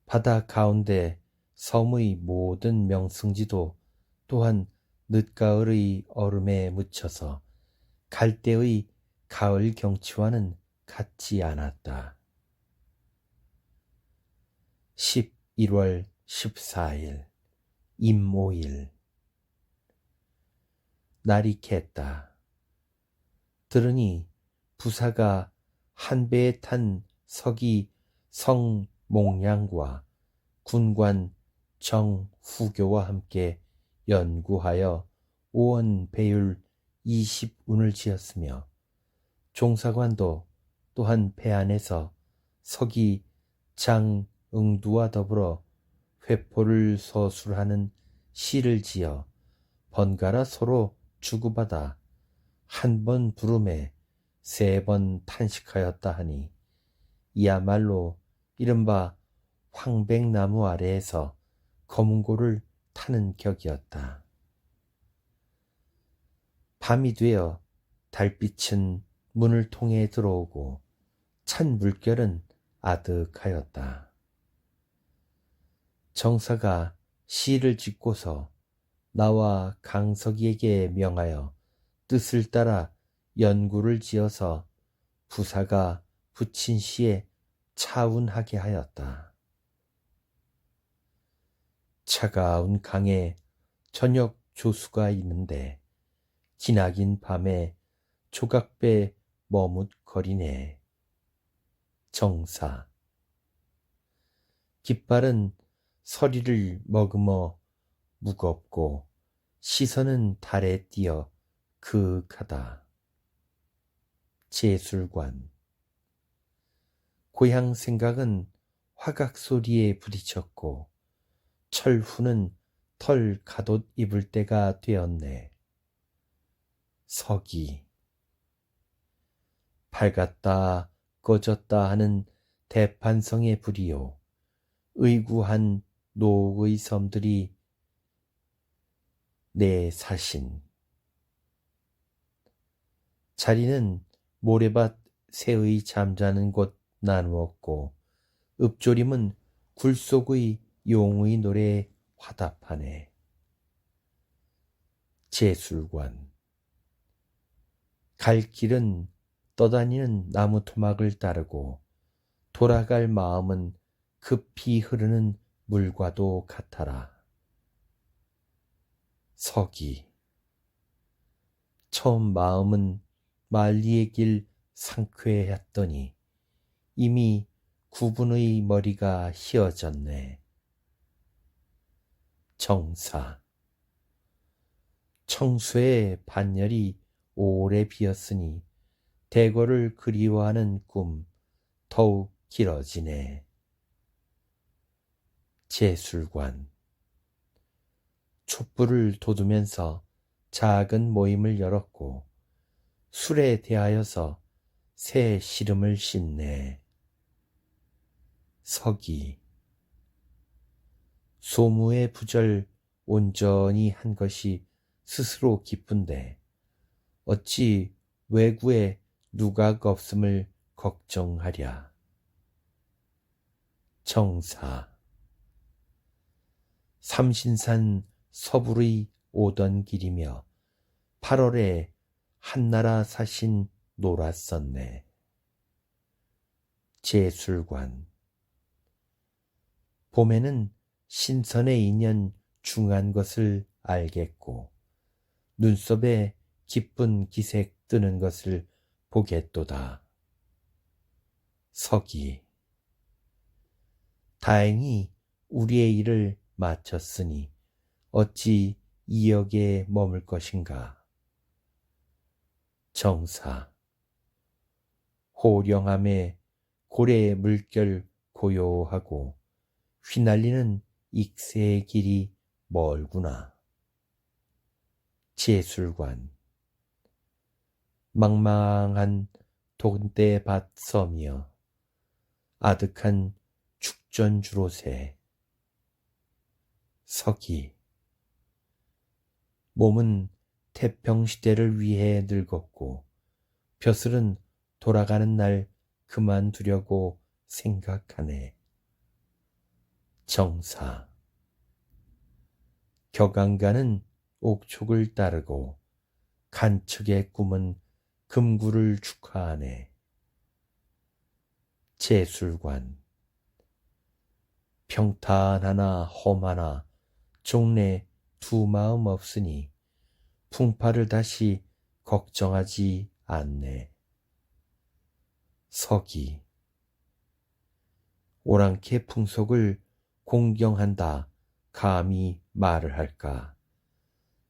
바다 가운데 섬의 모든 명승지도 또한 늦가을의 얼음에 묻혀서 갈대의 가을 경치와는 같지 않았다. 11월 14일 임오일 날이 갰다. 들으니 부사가 한 배에 탄 서기 성몽량과 군관 정후교와 함께 연구하여 오원 배율 20운을 지었으며 종사관도 또한 배 안에서 서기 장응두와 더불어 회포를 서술하는 시를 지어 번갈아 서로 주고받아 한 번 부름에 3번 탄식하였다 하니 이야말로 이른바 황백나무 아래에서 검은고를 타는 격이었다. 밤이 되어 달빛은 문을 통해 들어오고 찬 물결은 아득하였다. 정사가 시를 짓고서 나와 강석이에게 명하여 뜻을 따라 연구를 지어서 부사가 부친 시에 차운하게 하였다. 차가운 강에 저녁 조수가 있는데 기나긴 밤에 조각배 머뭇거리네. 정사. 깃발은 서리를 머금어 무겁고 시선은 달에 띄어 그윽하다. 제술관. 고향 생각은 화각 소리에 부딪혔고 철후는 털 가옷 입을 때가 되었네. 서기. 밝았다 꺼졌다 하는 대판성의 불이요. 의구한 노의 섬들이 내 사신. 자리는 모래밭 새의 잠자는 곳 나누었고 읍조림은 굴속의 용의 노래에 화답하네. 제술관. 갈 길은 떠다니는 나무 토막을 따르고 돌아갈 마음은 급히 흐르는 물과도 같아라. 서기. 처음 마음은 말리의 길 상쾌했더니 이미 구분의 머리가 휘어졌네. 정사. 청수의 반열이 오래 비었으니 대궐을 그리워하는 꿈 더욱 길어지네. 제술관. 촛불을 돋우면서 작은 모임을 열었고 술에 대하여서 새 시름을 씻네. 서기. 소무의 부절 온전히 한 것이 스스로 기쁜데 어찌 외구에 누각 없음을 걱정하랴. 정사. 삼신산 서불의 오던 길이며 8월에 한나라 사신 놀았었네. 제술관. 봄에는 신선의 인연 중한 것을 알겠고 눈썹에 기쁜 기색 뜨는 것을 보겠도다. 서기. 다행히 우리의 일을 마쳤으니 어찌 이역에 머물 것인가. 정사. 호령함에 고래의 물결 고요하고 휘날리는 익새의 길이 멀구나. 제술관. 망망한 돈대밭 섬이여 아득한 축전주로새. 서기. 몸은 태평시대를 위해 늙었고 벼슬은 돌아가는 날 그만두려고 생각하네. 정사. 격안가는 옥촉을 따르고 간척의 꿈은 금구를 축하하네. 제술관. 평탄하나 험하나 종래 두 마음 없으니 풍파를 다시 걱정하지 않네. 서기. 오랑캐 풍속을 공경한다 감히 말을 할까.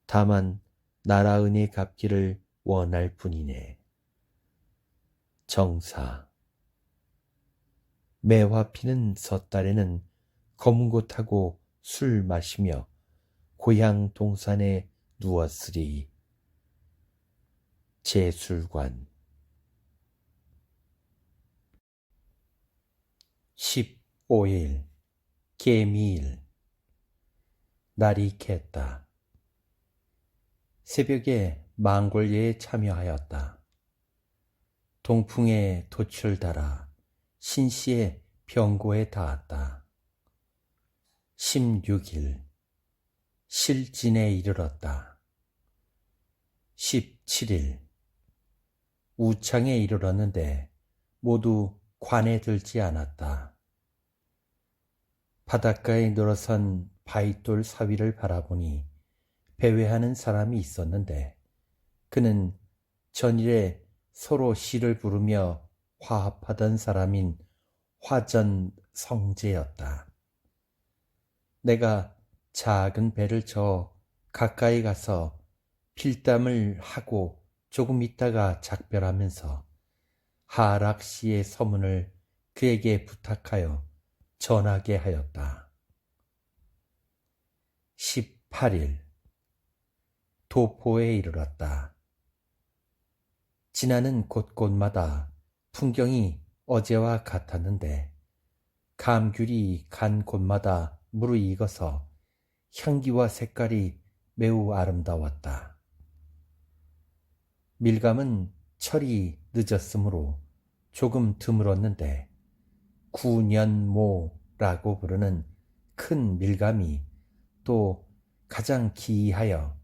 다만 나라 은혜 갚기를 원할 뿐이네. 정사. 매화 피는 섣달에는 검은 곳하고 술 마시며 고향 동산에 누웠으리. 제술관. 15일 개미일. 날이 캤다. 새벽에 망골예에 참여하였다. 동풍에 돛을 달아 신시의 병고에 닿았다. 16일 실진에 이르렀다. 17일 우창에 이르렀는데 모두 관에 들지 않았다. 바닷가에 늘어선 바위돌 사위를 바라보니 배회하는 사람이 있었는데 그는 전일에 서로 시를 부르며 화합하던 사람인 화전 성제였다. 내가 작은 배를 저 가까이 가서 필담을 하고 조금 있다가 작별하면서 하락시의 서문을 그에게 부탁하여 전하게 하였다. 18일 도포에 이르렀다. 지나는 곳곳마다 풍경이 어제와 같았는데 감귤이 간 곳마다 무르익어서 향기와 색깔이 매우 아름다웠다. 밀감은 철이 늦었으므로 조금 드물었는데 구년모라고 부르는 큰 밀감이 또 가장 기이하여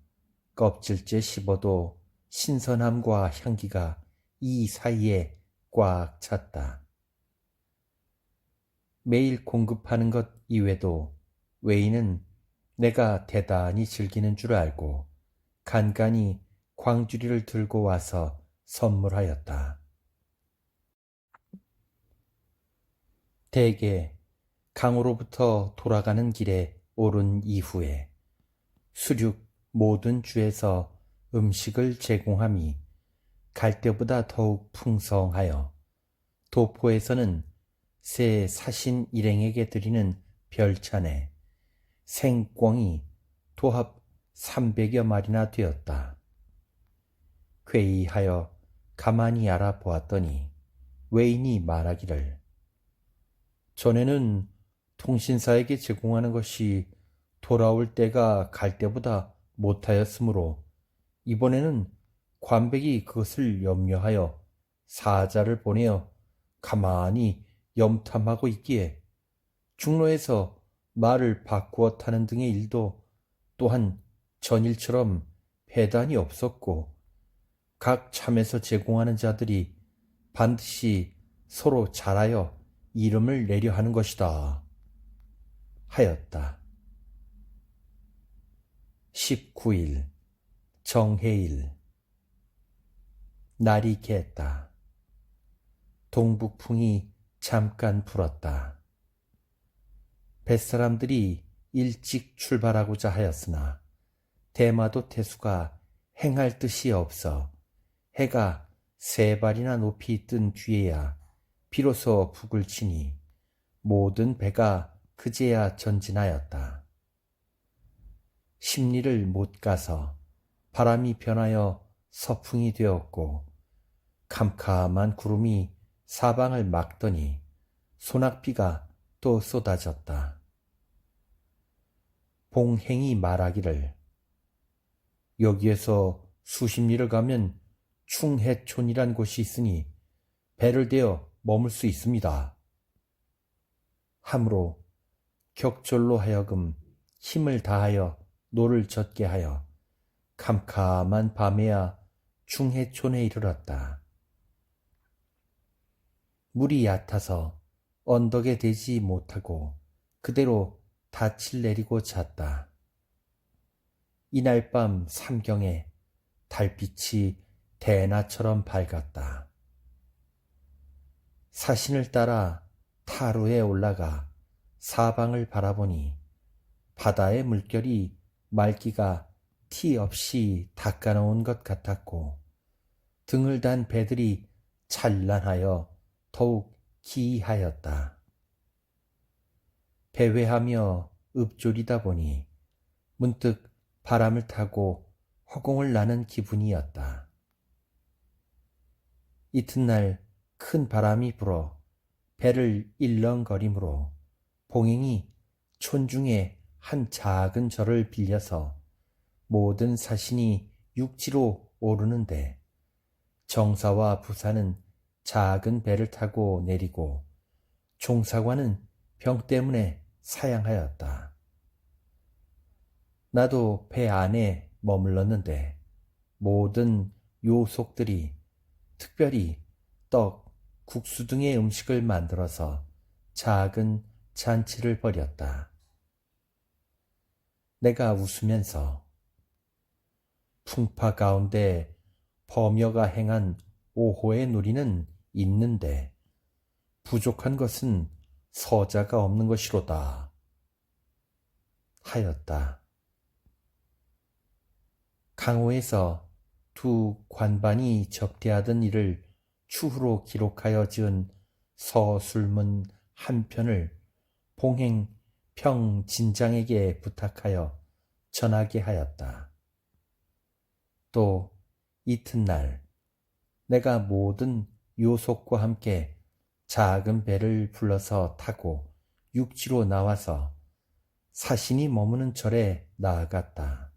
껍질째 씹어도 신선함과 향기가 이 사이에 꽉 찼다. 매일 공급하는 것 이외에도 외인은 내가 대단히 즐기는 줄 알고 간간히 광주리를 들고 와서 선물하였다. 대개 강으로부터 돌아가는 길에 오른 이후에 수륙 모든 주에서 음식을 제공함이 갈 때보다 더욱 풍성하여 도포에서는 새 사신 일행에게 드리는 별찬에 생꿩이 도합 300여 마리나 되었다. 회의하여 가만히 알아보았더니 외인이 말하기를 전에는 통신사에게 제공하는 것이 돌아올 때가 갈 때보다 못하였으므로 이번에는 관백이 그것을 염려하여 사자를 보내어 가만히 염탐하고 있기에 중로에서 말을 바꾸어 타는 등의 일도 또한 전일처럼 배단이 없었고 각 참에서 제공하는 자들이 반드시 서로 잘하여 이름을 내려 하는 것이다 하였다. 19일 정해일 날이 갰다. 동북풍이 잠깐 불었다. 뱃사람들이 일찍 출발하고자 하였으나 대마도 태수가 행할 뜻이 없어 해가 3발이나 높이 뜬 뒤에야 비로소 북을 치니 모든 배가 그제야 전진하였다. 십리를 못 가서 바람이 변하여 서풍이 되었고 캄캄한 구름이 사방을 막더니 소낙비가 또 쏟아졌다. 봉행이 말하기를 여기에서 수십 리를 가면 충해촌이란 곳이 있으니 배를 대어 머물 수 있습니다. 함으로 격졸로 하여금 힘을 다하여 노를 젓게 하여 캄캄한 밤에야 충해촌에 이르렀다. 물이 얕아서 언덕에 대지 못하고 그대로 닻을 내리고 잤다. 이날 밤 삼경에 달빛이 대낮처럼 밝았다. 사신을 따라 타루에 올라가 사방을 바라보니 바다의 물결이 맑기가 티 없이 닦아놓은 것 같았고 등을 단 배들이 찬란하여 더욱 기이하였다. 배회하며 읍조리다 보니 문득 바람을 타고 허공을 나는 기분이었다. 이튿날 큰 바람이 불어 배를 일렁거리므로 봉행이 촌중에 한 작은 절을 빌려서 모든 사신이 육지로 오르는데 정사와 부사는 작은 배를 타고 내리고 종사관은 병 때문에 사양하였다. 나도 배 안에 머물렀는데 모든 요속들이 특별히 떡, 국수 등의 음식을 만들어서 작은 잔치를 벌였다. 내가 웃으면서 풍파 가운데 범여가 행한 5호의 누리는 있는데 부족한 것은 서자가 없는 것이로다 하였다. 강호에서 두 관반이 접대하던 일을 추후로 기록하여 지은 서술문 한 편을 봉행 평진장에게 부탁하여 전하게 하였다. 또 이튿날 내가 모든 요속과 함께 작은 배를 불러서 타고 육지로 나와서 사신이 머무는 절에 나아갔다.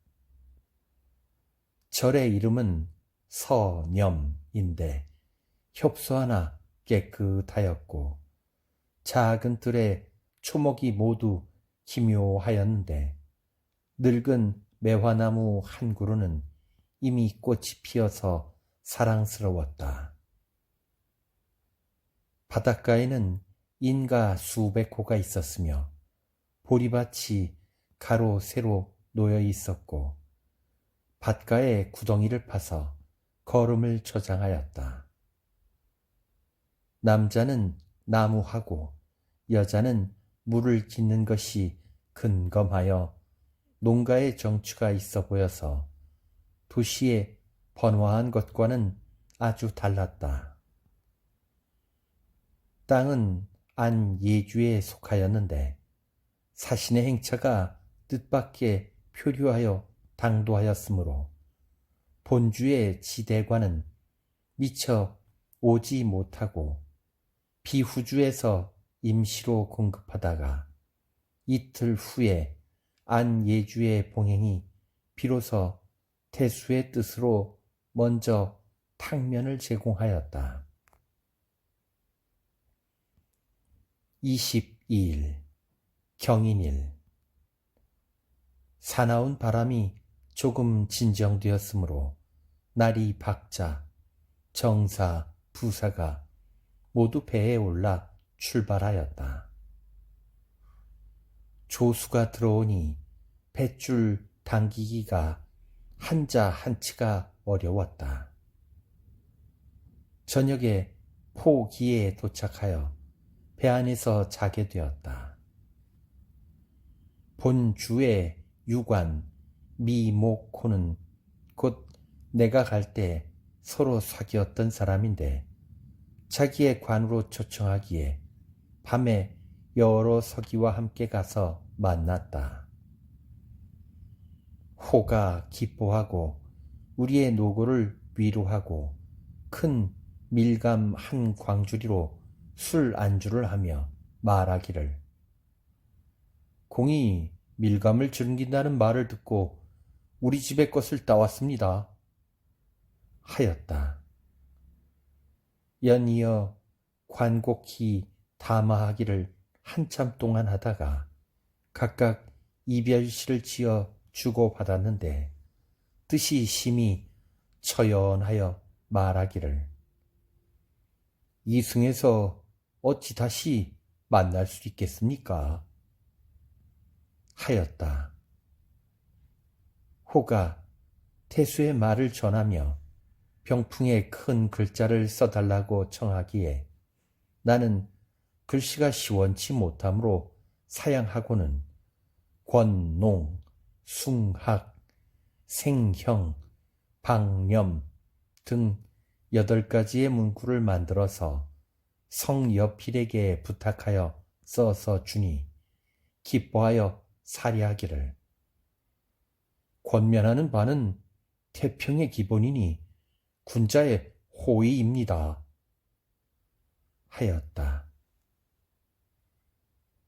절의 이름은 서념인데 협소 하나 깨끗하였고 작은 들에 초목이 모두 기묘하였는데 늙은 매화나무 한 그루는 이미 꽃이 피어서 사랑스러웠다. 바닷가에는 인가 수백 호가 있었으며 보리밭이 가로 세로 놓여 있었고 밭가에 구덩이를 파서 거름을 저장하였다. 남자는 나무하고 여자는 물을 짓는 것이 근검하여 농가의 정취가 있어 보여서 도시의 번화한 것과는 아주 달랐다. 땅은 안예주에 속하였는데 사신의 행차가 뜻밖의 표류하여 당도하였으므로 본주의 지대관은 미처 오지 못하고 비후주에서 임시로 공급하다가 이틀 후에 안예주의 봉행이 비로소 태수의 뜻으로 먼저 탕면을 제공하였다. 22일 경인일 사나운 바람이 조금 진정되었으므로 날이 밝자 정사, 부사가 모두 배에 올라 출발하였다. 조수가 들어오니 뱃줄 당기기가 한자 한치가 어려웠다. 저녁에 포기에 도착하여 배 안에서 자게 되었다. 본주의 유관, 미목호는 곧 내가 갈 때 서로 사귀었던 사람인데 자기의 관으로 초청하기에 밤에 여러 서기와 함께 가서 만났다. 호가 기뻐하고 우리의 노고를 위로하고 큰 밀감 한 광주리로 술 안주를 하며 말하기를 공이 밀감을 즐긴다는 말을 듣고 우리 집의 것을 따왔습니다 하였다. 연이어 관곡히 담화하기를 한참 동안 하다가 각각 이별시를 지어 주고받았는데 뜻이 심히 처연하여 말하기를 이승에서 어찌 다시 만날 수 있겠습니까? 하였다. 호가 태수의 말을 전하며 병풍에 큰 글자를 써달라고 청하기에 나는 글씨가 시원치 못하므로 사양하고는 권농, 숭학, 생형, 방념 등 8가지의 문구를 만들어서 성여필에게 부탁하여 써서 주니 기뻐하여 사리하기를 권면하는 바는 태평의 기본이니 군자의 호의입니다 하였다.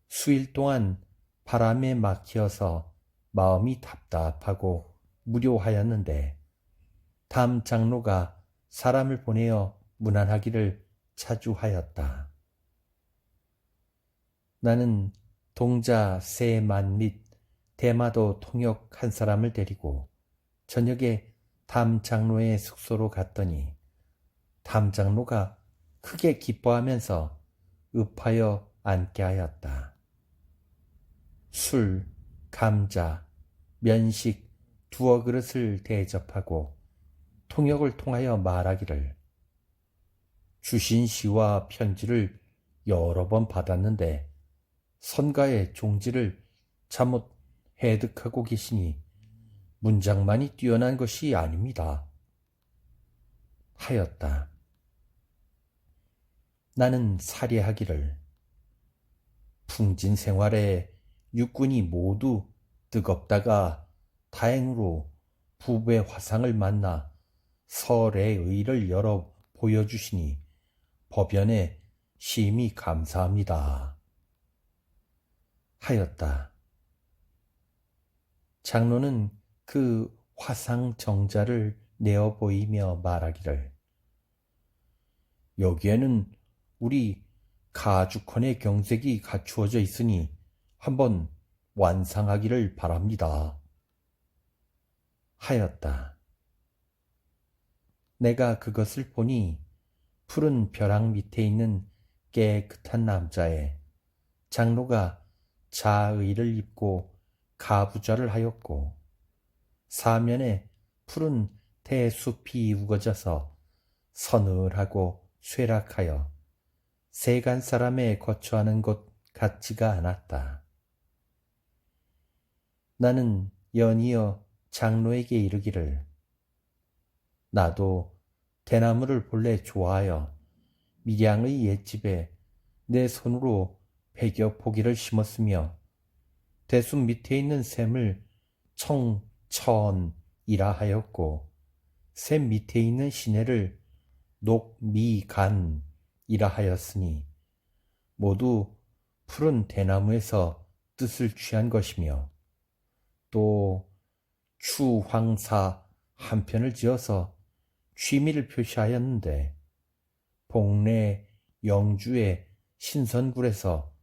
수일 동안 바람에 막혀서 마음이 답답하고 무료하였는데 담 장로가 사람을 보내어 문안하기를 자주 하였다. 나는 동자 세만 및 대마도 통역 한 사람을 데리고 저녁에 담 장로의 숙소로 갔더니 담 장로가 크게 기뻐하면서 읍하여 앉게 하였다. 술, 감자, 면식 두어 그릇을 대접하고 통역을 통하여 말하기를 주신 시와 편지를 여러 번 받았는데 선가의 종지를 잘못 해득하고 계시니 문장만이 뛰어난 것이 아닙니다. 하였다. 나는 사례하기를 풍진 생활에 육군이 모두 뜨겁다가 다행으로 부부의 화상을 만나 설의 의를 열어 보여주시니 법연에 심히 감사합니다. 하였다. 장로는 그 화상 정자를 내어 보이며 말하기를 여기에는 우리 가주컨의 경색이 갖추어져 있으니 한번 완상하기를 바랍니다. 하였다. 내가 그것을 보니 푸른 벼랑 밑에 있는 깨끗한 남자에 장로가 자의를 입고 가부좌를 하였고 사면에 푸른 대숲이 우거져서 서늘하고 쇠락하여 세간 사람의 거처하는 곳 같지가 않았다. 나는 연이어 장로에게 이르기를 나도 대나무를 본래 좋아하여 밀양의 옛집에 내 손으로 100여 포기를 심었으며 대숲 밑에 있는 샘을 청천이라 하였고 샘 밑에 있는 시내를 녹미간이라 하였으니 모두 푸른 대나무에서 뜻을 취한 것이며 또 추황사 한 편을 지어서 취미를 표시하였는데 복내 영주의 신선굴에서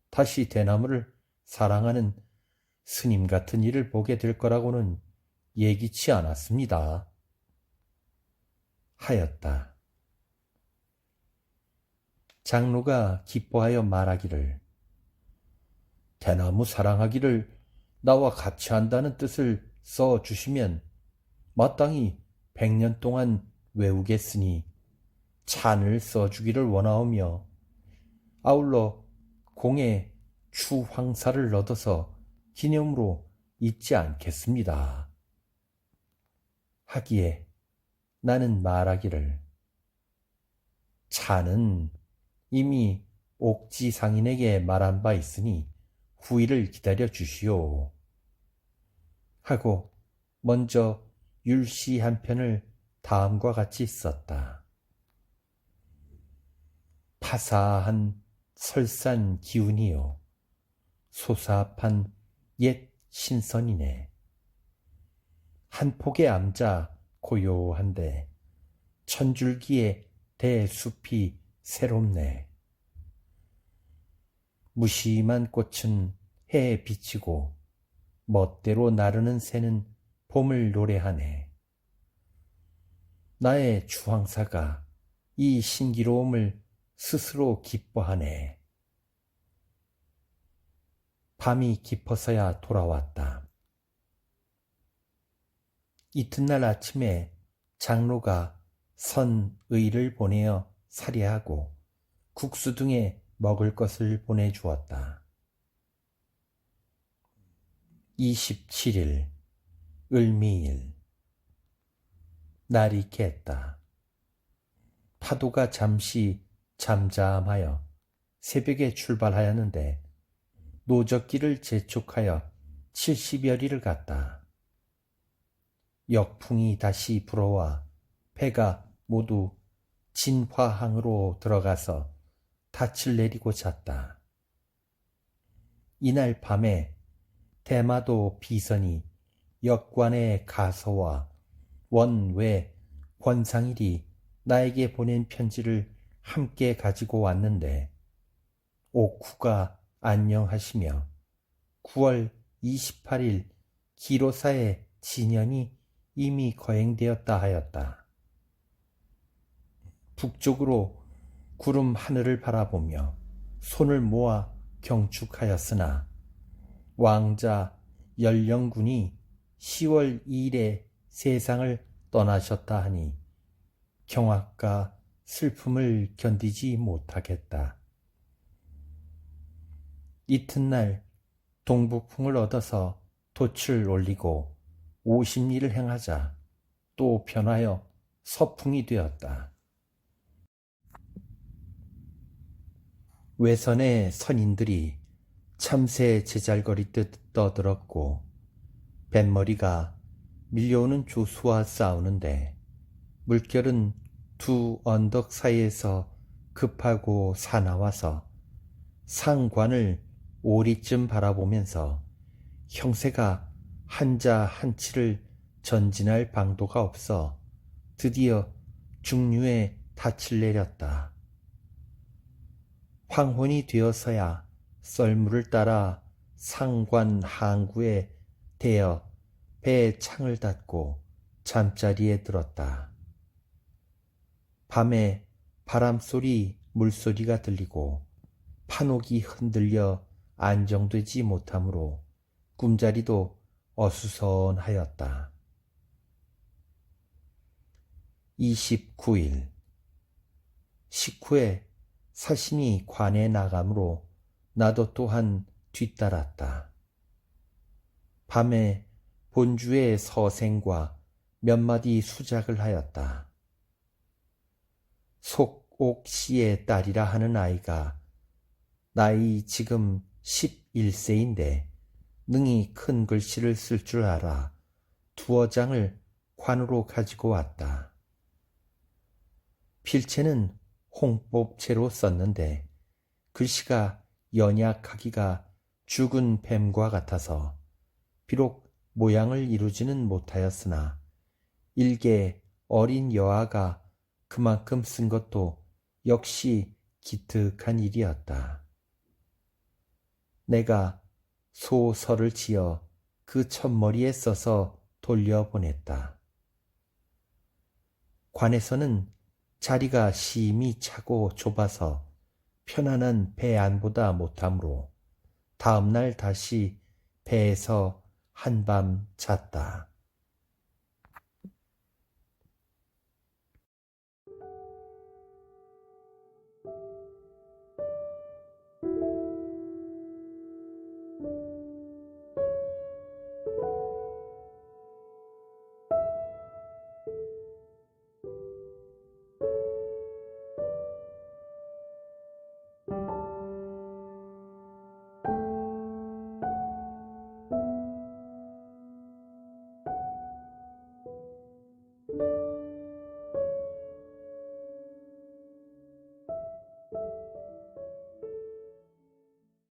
다시 대나무를 사랑하는 스님 같은 일을 보게 될 거라고는 예기치 않았습니다. 하였다. 장로가 기뻐하여 말하기를 대나무 사랑하기를 나와 같이 한다는 뜻을 써 주시면 마땅히 100년 동안 외우겠으니 찬을 써주기를 원하오며 아울러 공에 추황사를 얻어서 기념으로 잊지 않겠습니다. 하기에 나는 말하기를 찬은 이미 옥지 상인에게 말한 바 있으니 후일을 기다려 주시오. 하고 먼저 율시 한 편을 다음과 같이 썼다. 파사한 설산 기운이요 소사합한 옛 신선이네. 한 폭의 암자 고요한데 천줄기의 대숲이 새롭네. 무심한 꽃은 해에 비치고 멋대로 나르는 새는 봄을 노래하네. 나의 주황사가 이 신기로움을 스스로 기뻐하네. 밤이 깊어서야 돌아왔다. 이튿날 아침에 장로가 선의를 보내어 사례하고 국수 등에 먹을 것을 보내주었다. 27일 을미일 날이 갰다. 파도가 잠시 잠잠하여 새벽에 출발하였는데 노적기를 재촉하여 70여리를 갔다. 역풍이 다시 불어와 배가 모두 진화항으로 들어가서 닻을 내리고 잤다. 이날 밤에 대마도 비선이 역관의 가서와 원외 권상일이 나에게 보낸 편지를 함께 가지고 왔는데 옥후가 안녕하시며 9월 28일 기로사의 진연이 이미 거행되었다 하였다. 북쪽으로 구름 하늘을 바라보며 손을 모아 경축하였으나 왕자 연령군이 10월 2일에 세상을 떠나셨다 하니 경악과 슬픔을 견디지 못하겠다. 이튿날 동북풍을 얻어서 돛을 올리고 50리를 행하자 또 변하여 서풍이 되었다. 외선의 선인들이 참새 제잘거리듯 떠들었고 뱃머리가 밀려오는 조수와 싸우는데 물결은 두 언덕 사이에서 급하고 사나와서 상관을 오리쯤 바라보면서 형세가 한자 한치를 전진할 방도가 없어 드디어 중류에 닻을 내렸다. 황혼이 되어서야 썰물을 따라 상관 항구에 대어 배에 창을 닫고 잠자리에 들었다. 밤에 바람소리, 물소리가 들리고 판옥이 흔들려 안정되지 못하므로 꿈자리도 어수선하였다. 29일 식후에 사신이 관에 나가므로 나도 또한 뒤따랐다. 밤에 본주의 서생과 몇 마디 수작을 하였다. 속옥씨의 딸이라 하는 아이가 나이 지금 11세인데 능히 큰 글씨를 쓸 줄 알아 두어 장을 관으로 가지고 왔다. 필체는 홍법체로 썼는데 글씨가 연약하기가 죽은 뱀과 같아서 비록 모양을 이루지는 못하였으나 일개 어린 여아가 그만큼 쓴 것도 역시 기특한 일이었다. 내가 소설을 지어 그 첫머리에 써서 돌려보냈다. 관에서는 자리가 심히 차고 좁아서 편안한 배 안보다 못하므로 다음날 다시 배에서 한밤 잤다.